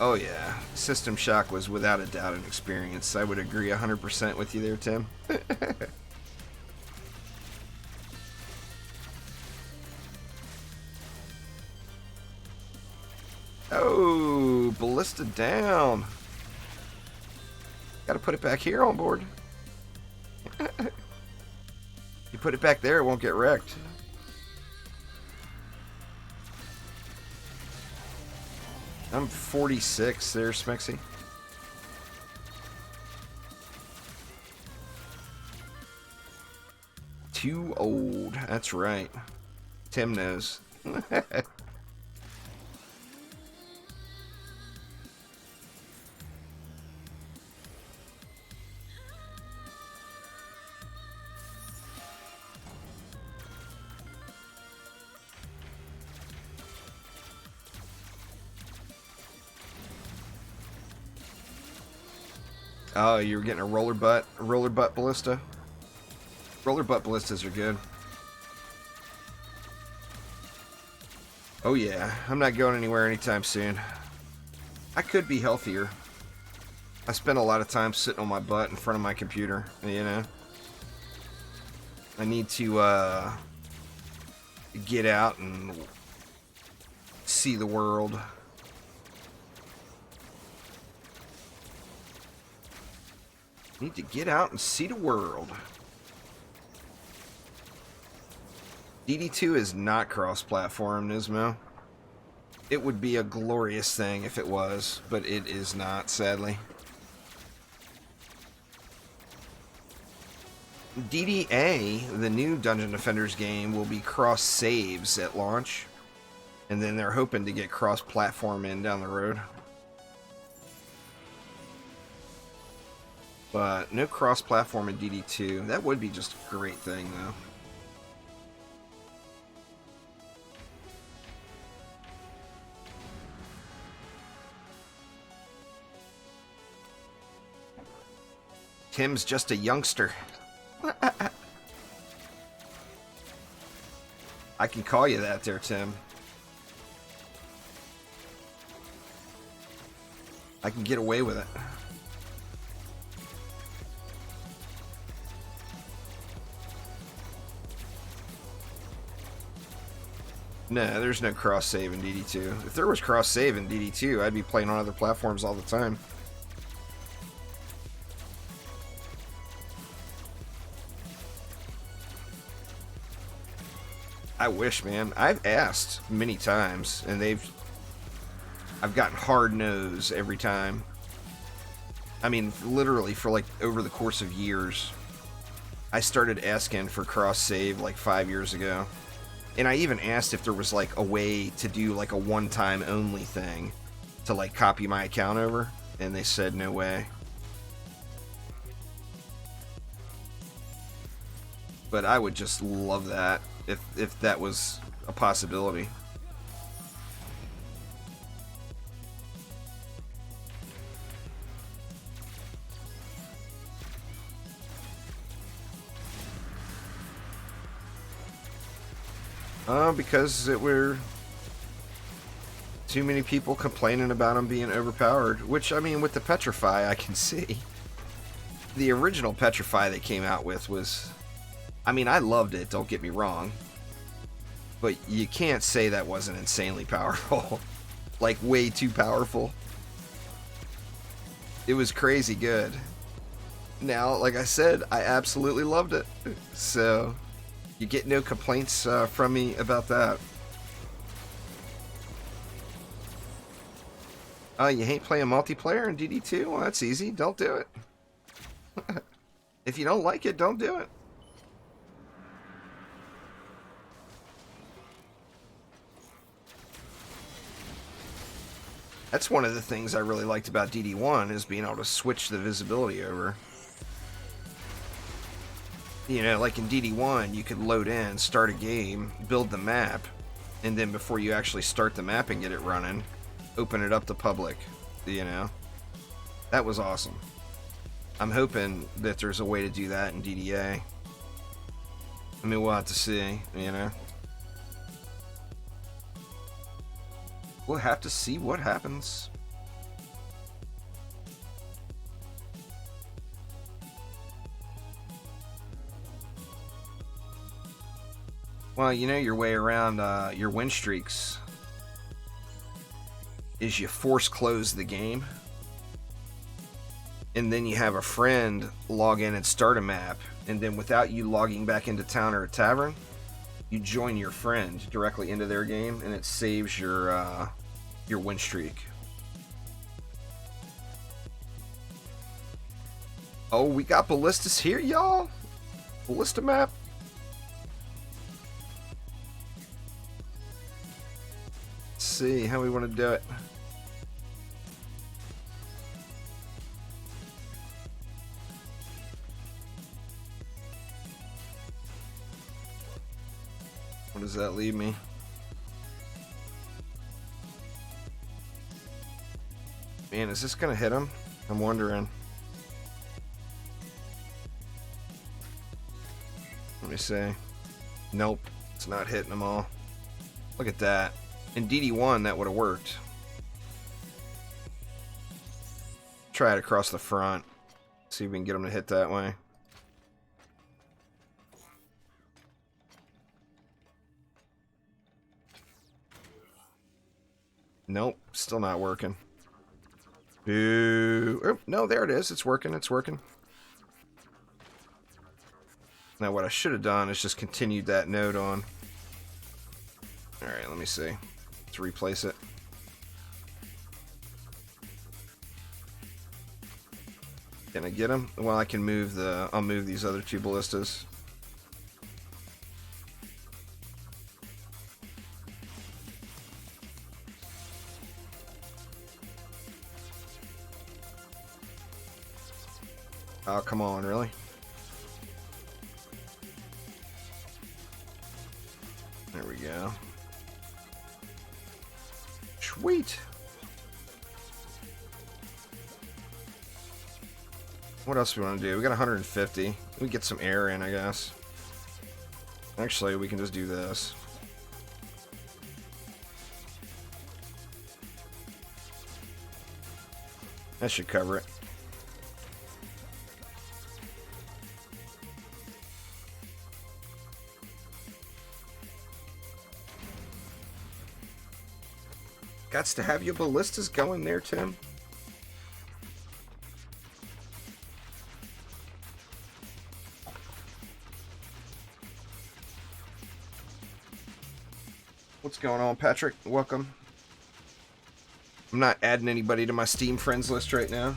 Oh yeah, System Shock was without a doubt an experience. I would agree 100% with you there, Tim. Oh, Ballista down. Gotta put it back here on board. You put it back there, it won't get wrecked. I'm 46 there, Smexy. Too old. That's right. Tim knows. Oh, you were getting a roller butt ballista? Roller butt ballistas are good. Oh yeah, I'm not going anywhere anytime soon. I could be healthier. I spend a lot of time sitting on my butt in front of my computer, you know. I need to get out and see the world. Need to get out and see the world. DD2 is not cross-platform, Nismo. It would be a glorious thing if it was, but it is not, sadly. DDA, the new Dungeon Defenders game, will be cross-saves at launch. And then they're hoping to get cross-platform in down the road. But no cross-platform in DD2. That would be just a great thing, though. Tim's just a youngster. I can call you that there, Tim. I can get away with it. No, there's no cross-save in DD2. If there was cross-save in DD2, I'd be playing on other platforms all the time. I wish, man. I've asked many times, and I've gotten hard no's every time. I mean, literally for like over the course of years. I started asking for cross-save like 5 years ago. And I even asked if there was like a way to do like a one-time only thing to like copy my account over, and they said no way. But I would just love that if that was a possibility. Because it were too many people complaining about them being overpowered. Which, I mean, with the Petrify, I can see. The original Petrify they came out with was... I mean, I loved it, don't get me wrong. But you can't say that wasn't insanely powerful. Like, way too powerful. It was crazy good. Now, like I said, I absolutely loved it. So... you get no complaints from me about that. You hate playing multiplayer in DD2? Well, that's easy. Don't do it. If you don't like it, don't do it. That's one of the things I really liked about DD1, is being able to switch the visibility over. You know, like in DD1, you could load in, start a game, build the map, and then before you actually start the map and get it running, open it up to public, you know? That was awesome. I'm hoping that there's a way to do that in DDA. I mean, we'll have to see, you know? We'll have to see what happens. Well, you know your way around your win streaks is you force close the game, and then you have a friend log in and start a map, and then without you logging back into town or a tavern, you join your friend directly into their game, and it saves your win streak. Oh, we got ballistas here, y'all. Ballista map. Let's see how we want to do it. What does that leave me? Man, is this gonna hit him? I'm wondering. Let me see. Nope, it's not hitting them all. Look at that. In DD1, that would have worked. Try it across the front. See if we can get them to hit that way. Nope, still not working. Boo. Oh, no, there it is. It's working. It's working. Now, what I should have done is just continued that node on. Alright, let me see. Let's replace it. Can I get him? Well, I can move the... I'll move these other two ballistas. Oh, come on, really? There we go. Sweet! What else do we want to do? We got 150. We get some air in, I guess. Actually, we can just do this. That should cover it. Gots to have your ballistas going there, Tim. What's going on, Patrick? Welcome. I'm not adding anybody to my Steam friends list right now.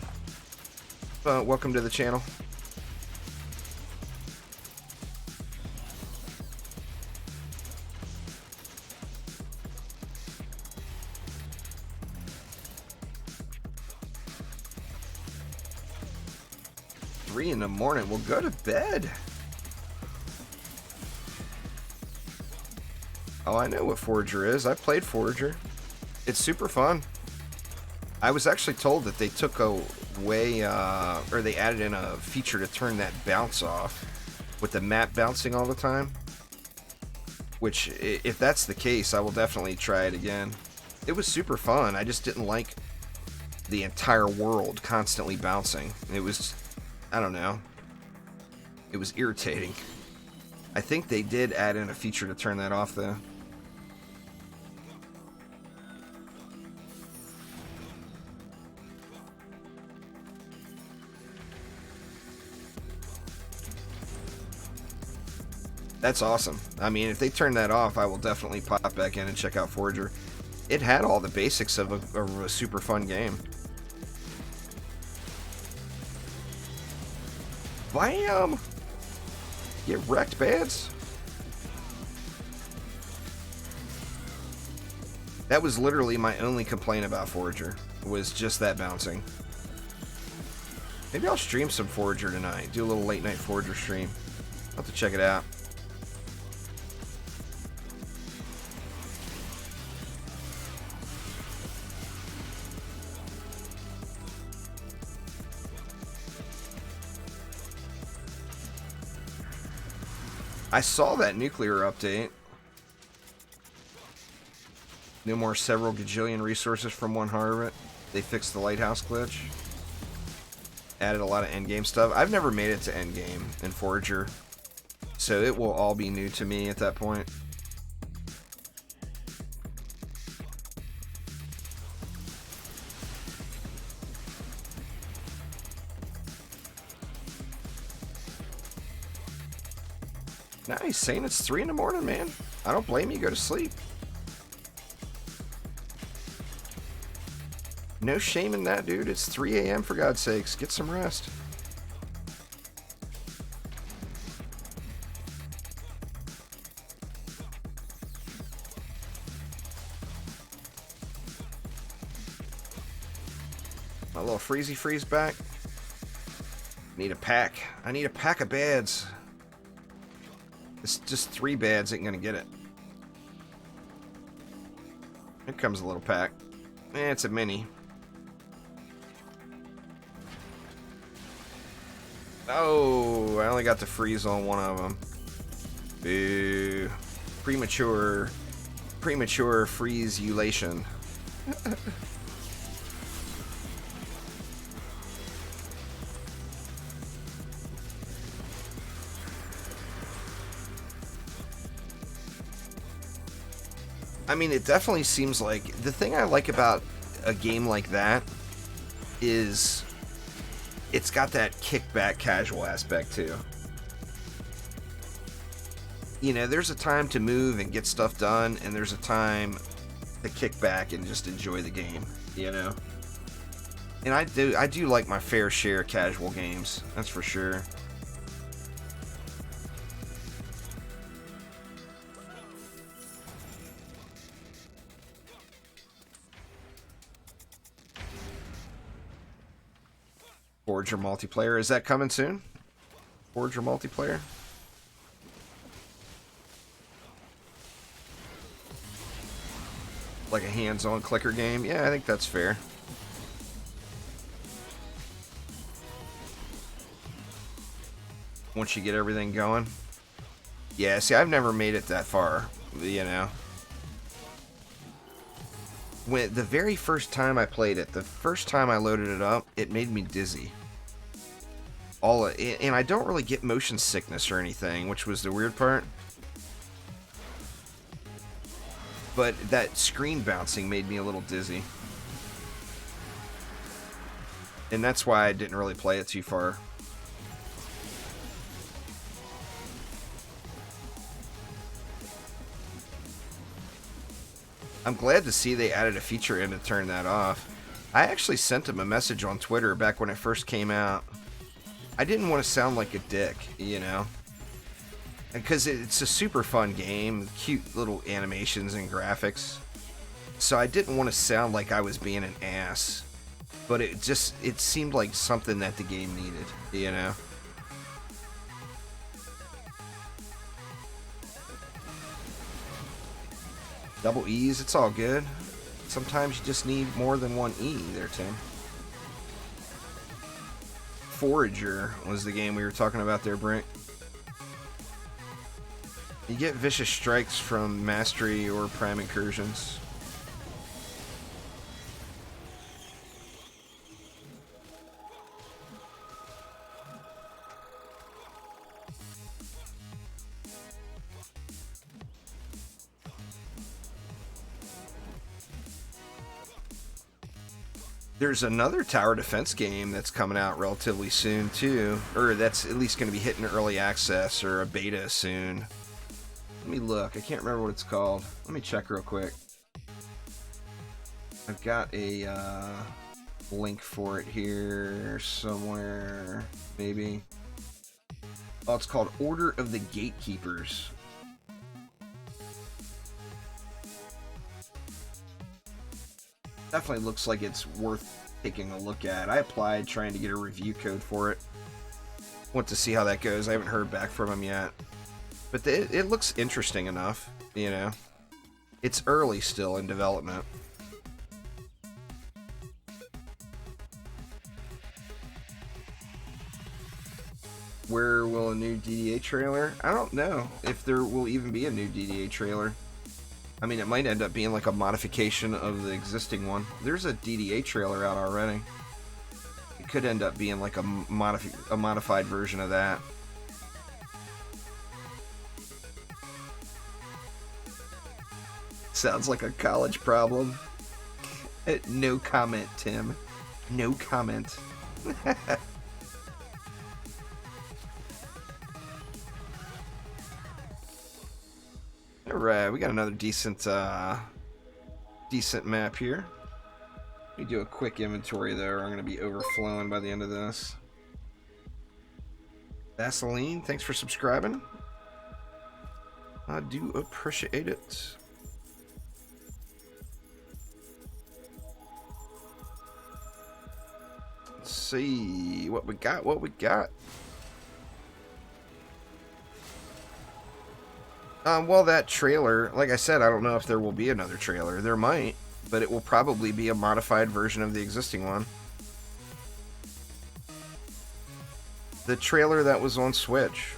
Welcome to the channel. In the morning, we'll go to bed. Oh, I know what Forager is. I played Forager. It's super fun. I was actually told that they took away, or they added in a feature to turn that bounce off with the map bouncing all the time. Which, if that's the case, I will definitely try it again. It was super fun. I just didn't like the entire world constantly bouncing. It was... I don't know. It was irritating. I think they did add in a feature to turn that off, though. That's awesome. I mean, if they turn that off, I will definitely pop back in and check out Forager. It had all the basics of a super fun game. Bam! Get wrecked, Bads. That was literally my only complaint about Forager, was just that bouncing. Maybe I'll stream some Forager tonight. Do a little late night Forager stream. I'll have to check it out. I saw that nuclear update. No more several gajillion resources from one harvest. They fixed the lighthouse glitch. Added a lot of endgame stuff. I've never made it to endgame in Forager, so it will all be new to me at that point. Nice, saying it's 3 in the morning, man. I don't blame you. Go to sleep. No shame in that, dude. It's 3 a.m. for God's sakes. Get some rest. My little freezy freeze back. Need a pack. I need a pack of beds. It's just 3 beds ain't gonna get it. Here comes a little pack. It's a mini. Oh, I only got the freeze on one of them. Boo. Premature freeze-ulation. I mean, it definitely seems like the thing I like about a game like that is it's got that kickback casual aspect too. You know, there's a time to move and get stuff done, and there's a time to kick back and just enjoy the game, you know? And I do like my fair share of casual games, that's for sure. Forger multiplayer, is that coming soon? Forger multiplayer? Like a hands-on clicker game? Yeah, I think that's fair. Once you get everything going. Yeah, see, I've never made it that far, you know. When the very first time I played it, the first time I loaded it up, it made me dizzy. And I don't really get motion sickness or anything, which was the weird part. But that screen bouncing made me a little dizzy. And that's why I didn't really play it too far. I'm glad to see they added a feature in to turn that off. I actually sent him a message on Twitter back when it first came out. I didn't want to sound like a dick, you know? Because it's a super fun game, cute little animations and graphics. So I didn't want to sound like I was being an ass. But it seemed like something that the game needed, you know? Double E's, it's all good. Sometimes you just need more than one E there, Tim. Forager was the game we were talking about there, Brink. You get vicious strikes from mastery or prime incursions. There's another tower defense game that's coming out relatively soon too, or that's at least going to be hitting early access or a beta soon. Let me look. I can't remember what it's called. Let me check real quick. I've got a link for it here somewhere, maybe. Oh, it's called Order of the Gatekeepers. Definitely looks like it's worth taking a look at. I applied trying to get a review code for it. Want to see how that goes. I haven't heard back from them yet. But it looks interesting enough, you know. It's early still in development. Where will a new DD2 trailer? I don't know if there will even be a new DD2 trailer. I mean, it might end up being like a modification of the existing one. There's a DD2 trailer out already. It could end up being like a modified version of that. Sounds like a college problem. No comment, Tim. No comment. Alright, we got another decent map here. Let me do a quick inventory though, or I'm going to be overflowing by the end of this. Vaseline, thanks for subscribing. I do appreciate it. Let's see what we got. Well, that trailer, like I said, I don't know if there will be another trailer. There might, but it will probably be a modified version of the existing one. The trailer that was on Switch.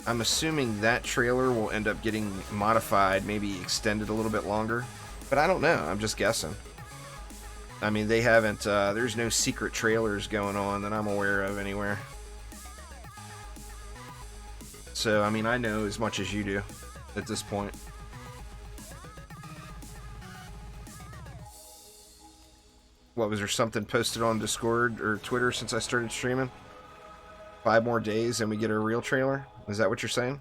I'm assuming that trailer will end up getting modified, maybe extended a little bit longer. But I don't know. I'm just guessing. I mean, they haven't... there's no secret trailers going on that I'm aware of anywhere. So, I mean, I know as much as you do at this point. What, was there something posted on Discord or Twitter since I started streaming? 5 more days and we get a real trailer? Is that what you're saying?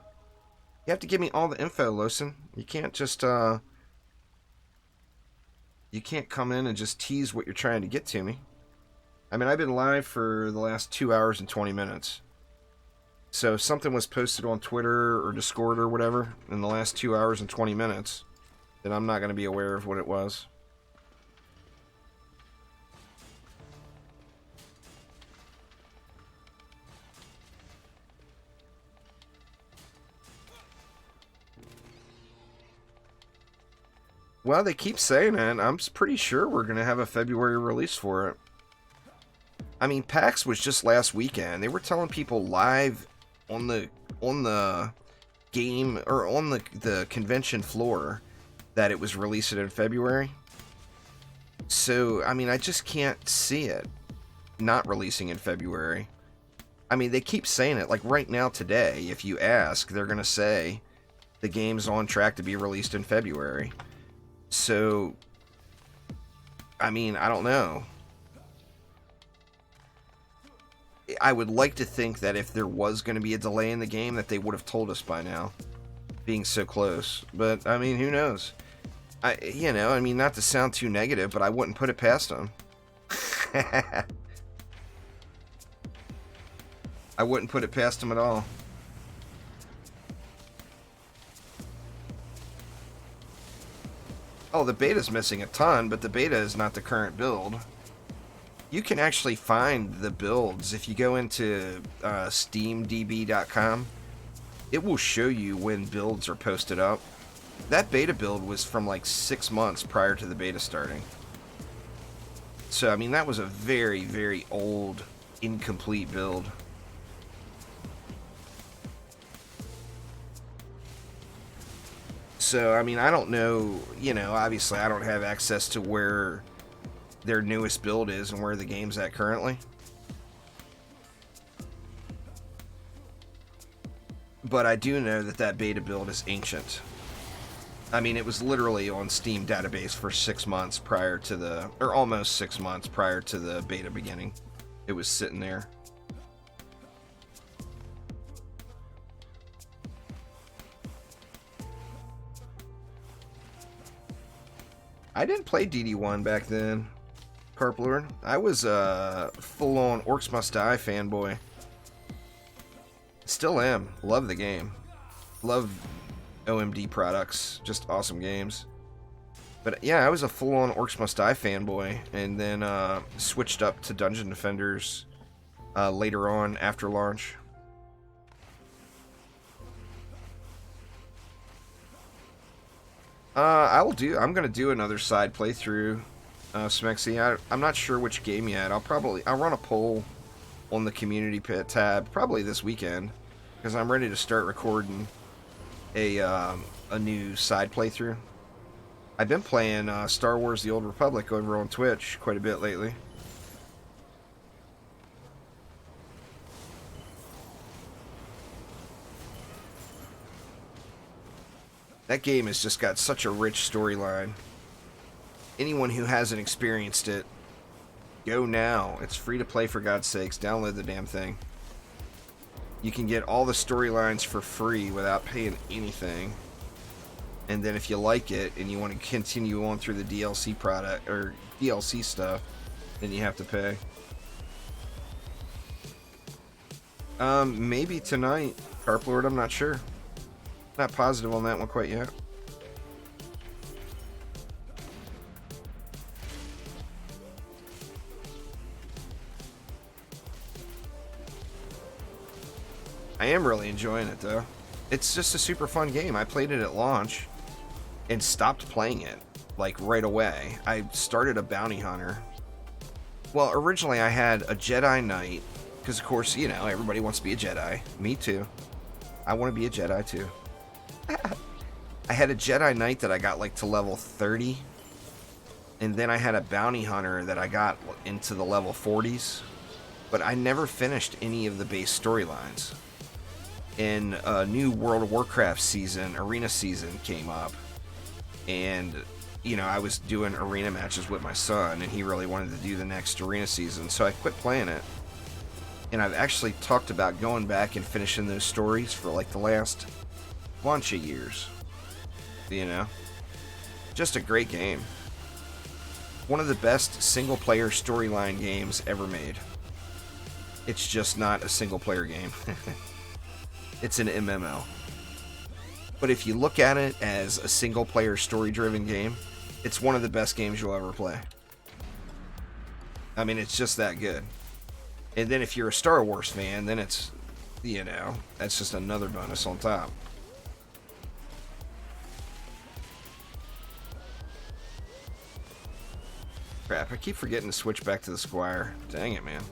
You have to give me all the info, Losen. You can't just, you can't come in and just tease what you're trying to get to me. I mean, I've been live for the last 2 hours and 20 minutes. So if something was posted on Twitter or Discord or whatever in the last 2 hours and 20 minutes, then I'm not going to be aware of what it was. Well, they keep saying it. I'm pretty sure we're going to have a February release for it. I mean, PAX was just last weekend. They were telling people live on the game or on the convention floor that it was released in February. So, I mean, I just can't see it not releasing in February. I mean, they keep saying it. Like right now today, if you ask, they're going to say the game's on track to be released in February. So, I mean, I don't know. I would like to think that if there was going to be a delay in the game, that they would have told us by now, being so close. But, I mean, who knows? You know, I mean, not to sound too negative, but I wouldn't put it past them. I wouldn't put it past them at all. Oh, the beta's missing a ton, but the beta is not the current build. You can actually find the builds if you go into steamdb.com. It will show you when builds are posted up. That beta build was from like 6 months prior to the beta starting. So, I mean, that was a very, very old, incomplete build. So, I mean, I don't know, you know, obviously I don't have access to where their newest build is and where the game's at currently. But I do know that that beta build is ancient. I mean, it was literally on Steam database for 6 months prior to the, or almost 6 months prior to the beta beginning. It was sitting there. I didn't play DD1 back then, Carp Lord. I was a full-on Orcs Must Die fanboy. Still am. Love the game. Love OMD products. Just awesome games. But yeah, I was a full-on Orcs Must Die fanboy, and then switched up to Dungeon Defenders later on after launch. I'm gonna do another side playthrough, Smexy. I'm not sure which game yet. I'll run a poll on the community pit tab probably this weekend, because I'm ready to start recording a new side playthrough. I've been playing Star Wars: The Old Republic over on Twitch quite a bit lately. That game has just got such a rich storyline. Anyone who hasn't experienced it, go now. It's free to play, for God's sakes. Download the damn thing. You can get all the storylines for free without paying anything. And then if you like it and you want to continue on through the DLC product or DLC stuff, then you have to pay. Maybe tonight, Carp Lord, I'm not sure. Not positive on that one quite yet. I am really enjoying it, though. It's just a super fun game. I played it at launch and stopped playing it, like, right away. I started a bounty hunter. Well, originally I had a Jedi Knight, because, of course, you know, everybody wants to be a Jedi. Me, too. I want to be a Jedi, too. I had a Jedi Knight that I got, like, to level 30. And then I had a bounty hunter that I got into the level 40s. But I never finished any of the base storylines. And a new World of Warcraft season, arena season, came up. And, you know, I was doing arena matches with my son, and he really wanted to do the next arena season. So I quit playing it. And I've actually talked about going back and finishing those stories for, like, the last bunch of years. You know? Just a great game. One of the best single-player storyline games ever made. It's just not a single-player game. It's an MMO. But if you look at it as a single-player story-driven game, it's one of the best games you'll ever play. I mean, it's just that good. And then if you're a Star Wars fan, then it's, you know, that's just another bonus on top. Crap, I keep forgetting to switch back to the Squire. Dang it, man.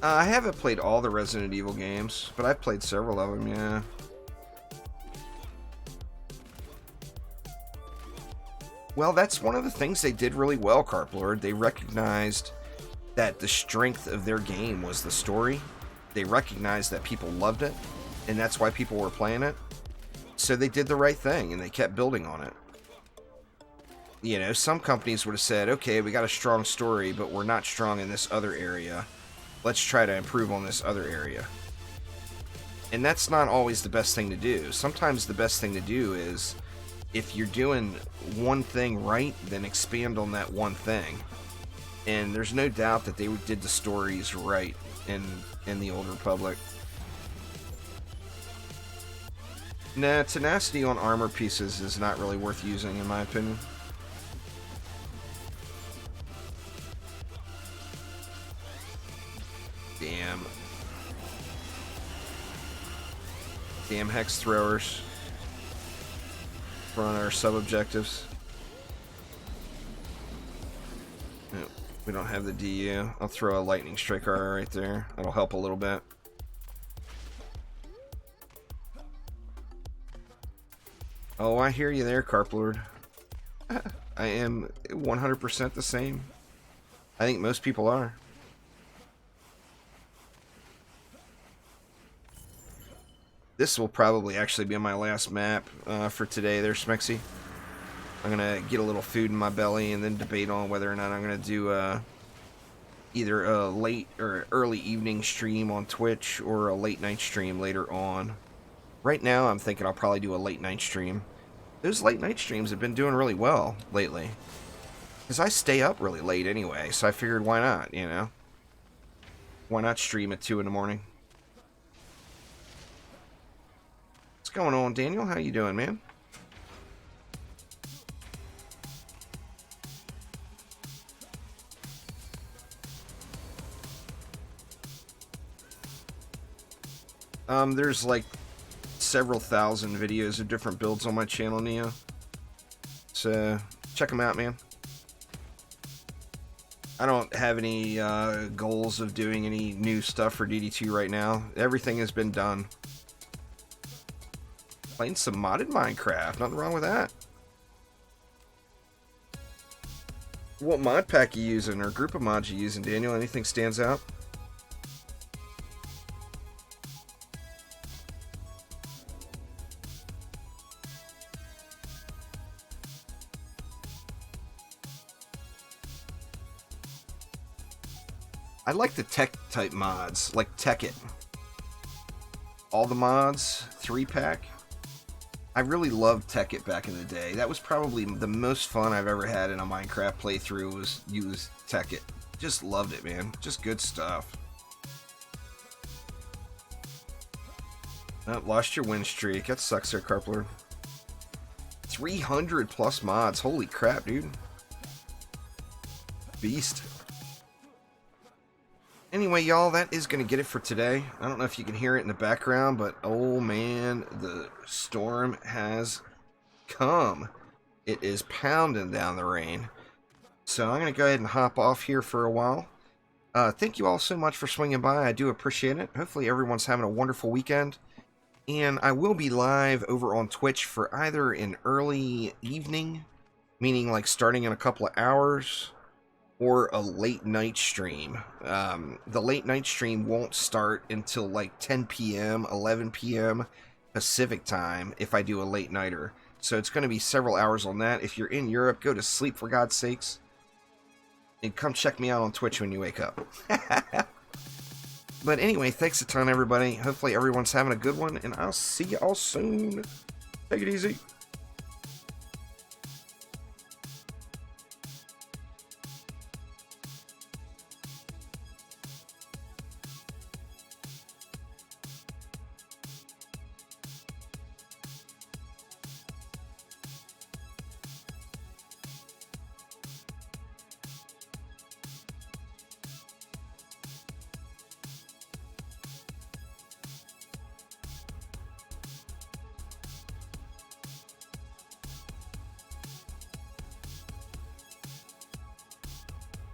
I haven't played all the Resident Evil games, but I've played several of them, yeah. Well, that's one of the things they did really well, Carplord. They recognized that the strength of their game was the story. They recognized that people loved it, and that's why people were playing it. So they did the right thing, and they kept building on it. You know, some companies would have said, okay, we got a strong story, but we're not strong in this other area. Let's try to improve on this other area. And that's not always the best thing to do. Sometimes the best thing to do is, if you're doing one thing right, then expand on that one thing. And there's no doubt that they did the stories right in the Old Republic. Nah, tenacity on armor pieces is not really worth using, in my opinion. Damn hex throwers. We're on our sub-objectives. Nope, we don't have the DU. I'll throw a lightning striker right there. That'll help a little bit. Oh, I hear you there, Carplord. I am 100% the same. I think most people are. This will probably actually be my last map for today there, Smexy. I'm going to get a little food in my belly and then debate on whether or not I'm going to do either a late or early evening stream on Twitch or a late night stream later on. Right now, I'm thinking I'll probably do a late night stream. Those late night streams have been doing really well lately. Because I stay up really late anyway, so I figured why not, you know? Why not stream at 2 in the morning? What's going on, Daniel? How you doing, man? There's like several thousand videos of different builds on my channel, Neo. So, check them out, man. I don't have any goals of doing any new stuff for DD2 right now. Everything has been done. Playing some modded Minecraft. Nothing wrong with that. What mod pack you using or group of mods you using, Daniel? Anything stands out? I like the tech type mods, like Tech It. All the mods, 3-pack. I really loved Tech It back in the day. That was probably the most fun I've ever had in a Minecraft playthrough was use Tech It. Just loved it, man. Just good stuff. Oh, lost your win streak. That sucks there, Carpler. 300 plus mods. Holy crap, dude. Beast. Anyway, y'all, that is going to get it for today. I don't know if you can hear it in the background, but oh man, the storm has come. It is pounding down the rain. So I'm going to go ahead and hop off here for a while. Thank you all so much for swinging by. I do appreciate it. Hopefully everyone's having a wonderful weekend. And I will be live over on Twitch for either an early evening, meaning like starting in a couple of hours, or a late night stream. The late night stream won't start until like 10 p.m., 11 p.m. Pacific time if I do a late nighter. So it's going to be several hours on that. If you're in Europe, go to sleep for God's sakes. And come check me out on Twitch when you wake up. But anyway, thanks a ton, everybody. Hopefully everyone's having a good one, and I'll see y'all soon. Take it easy.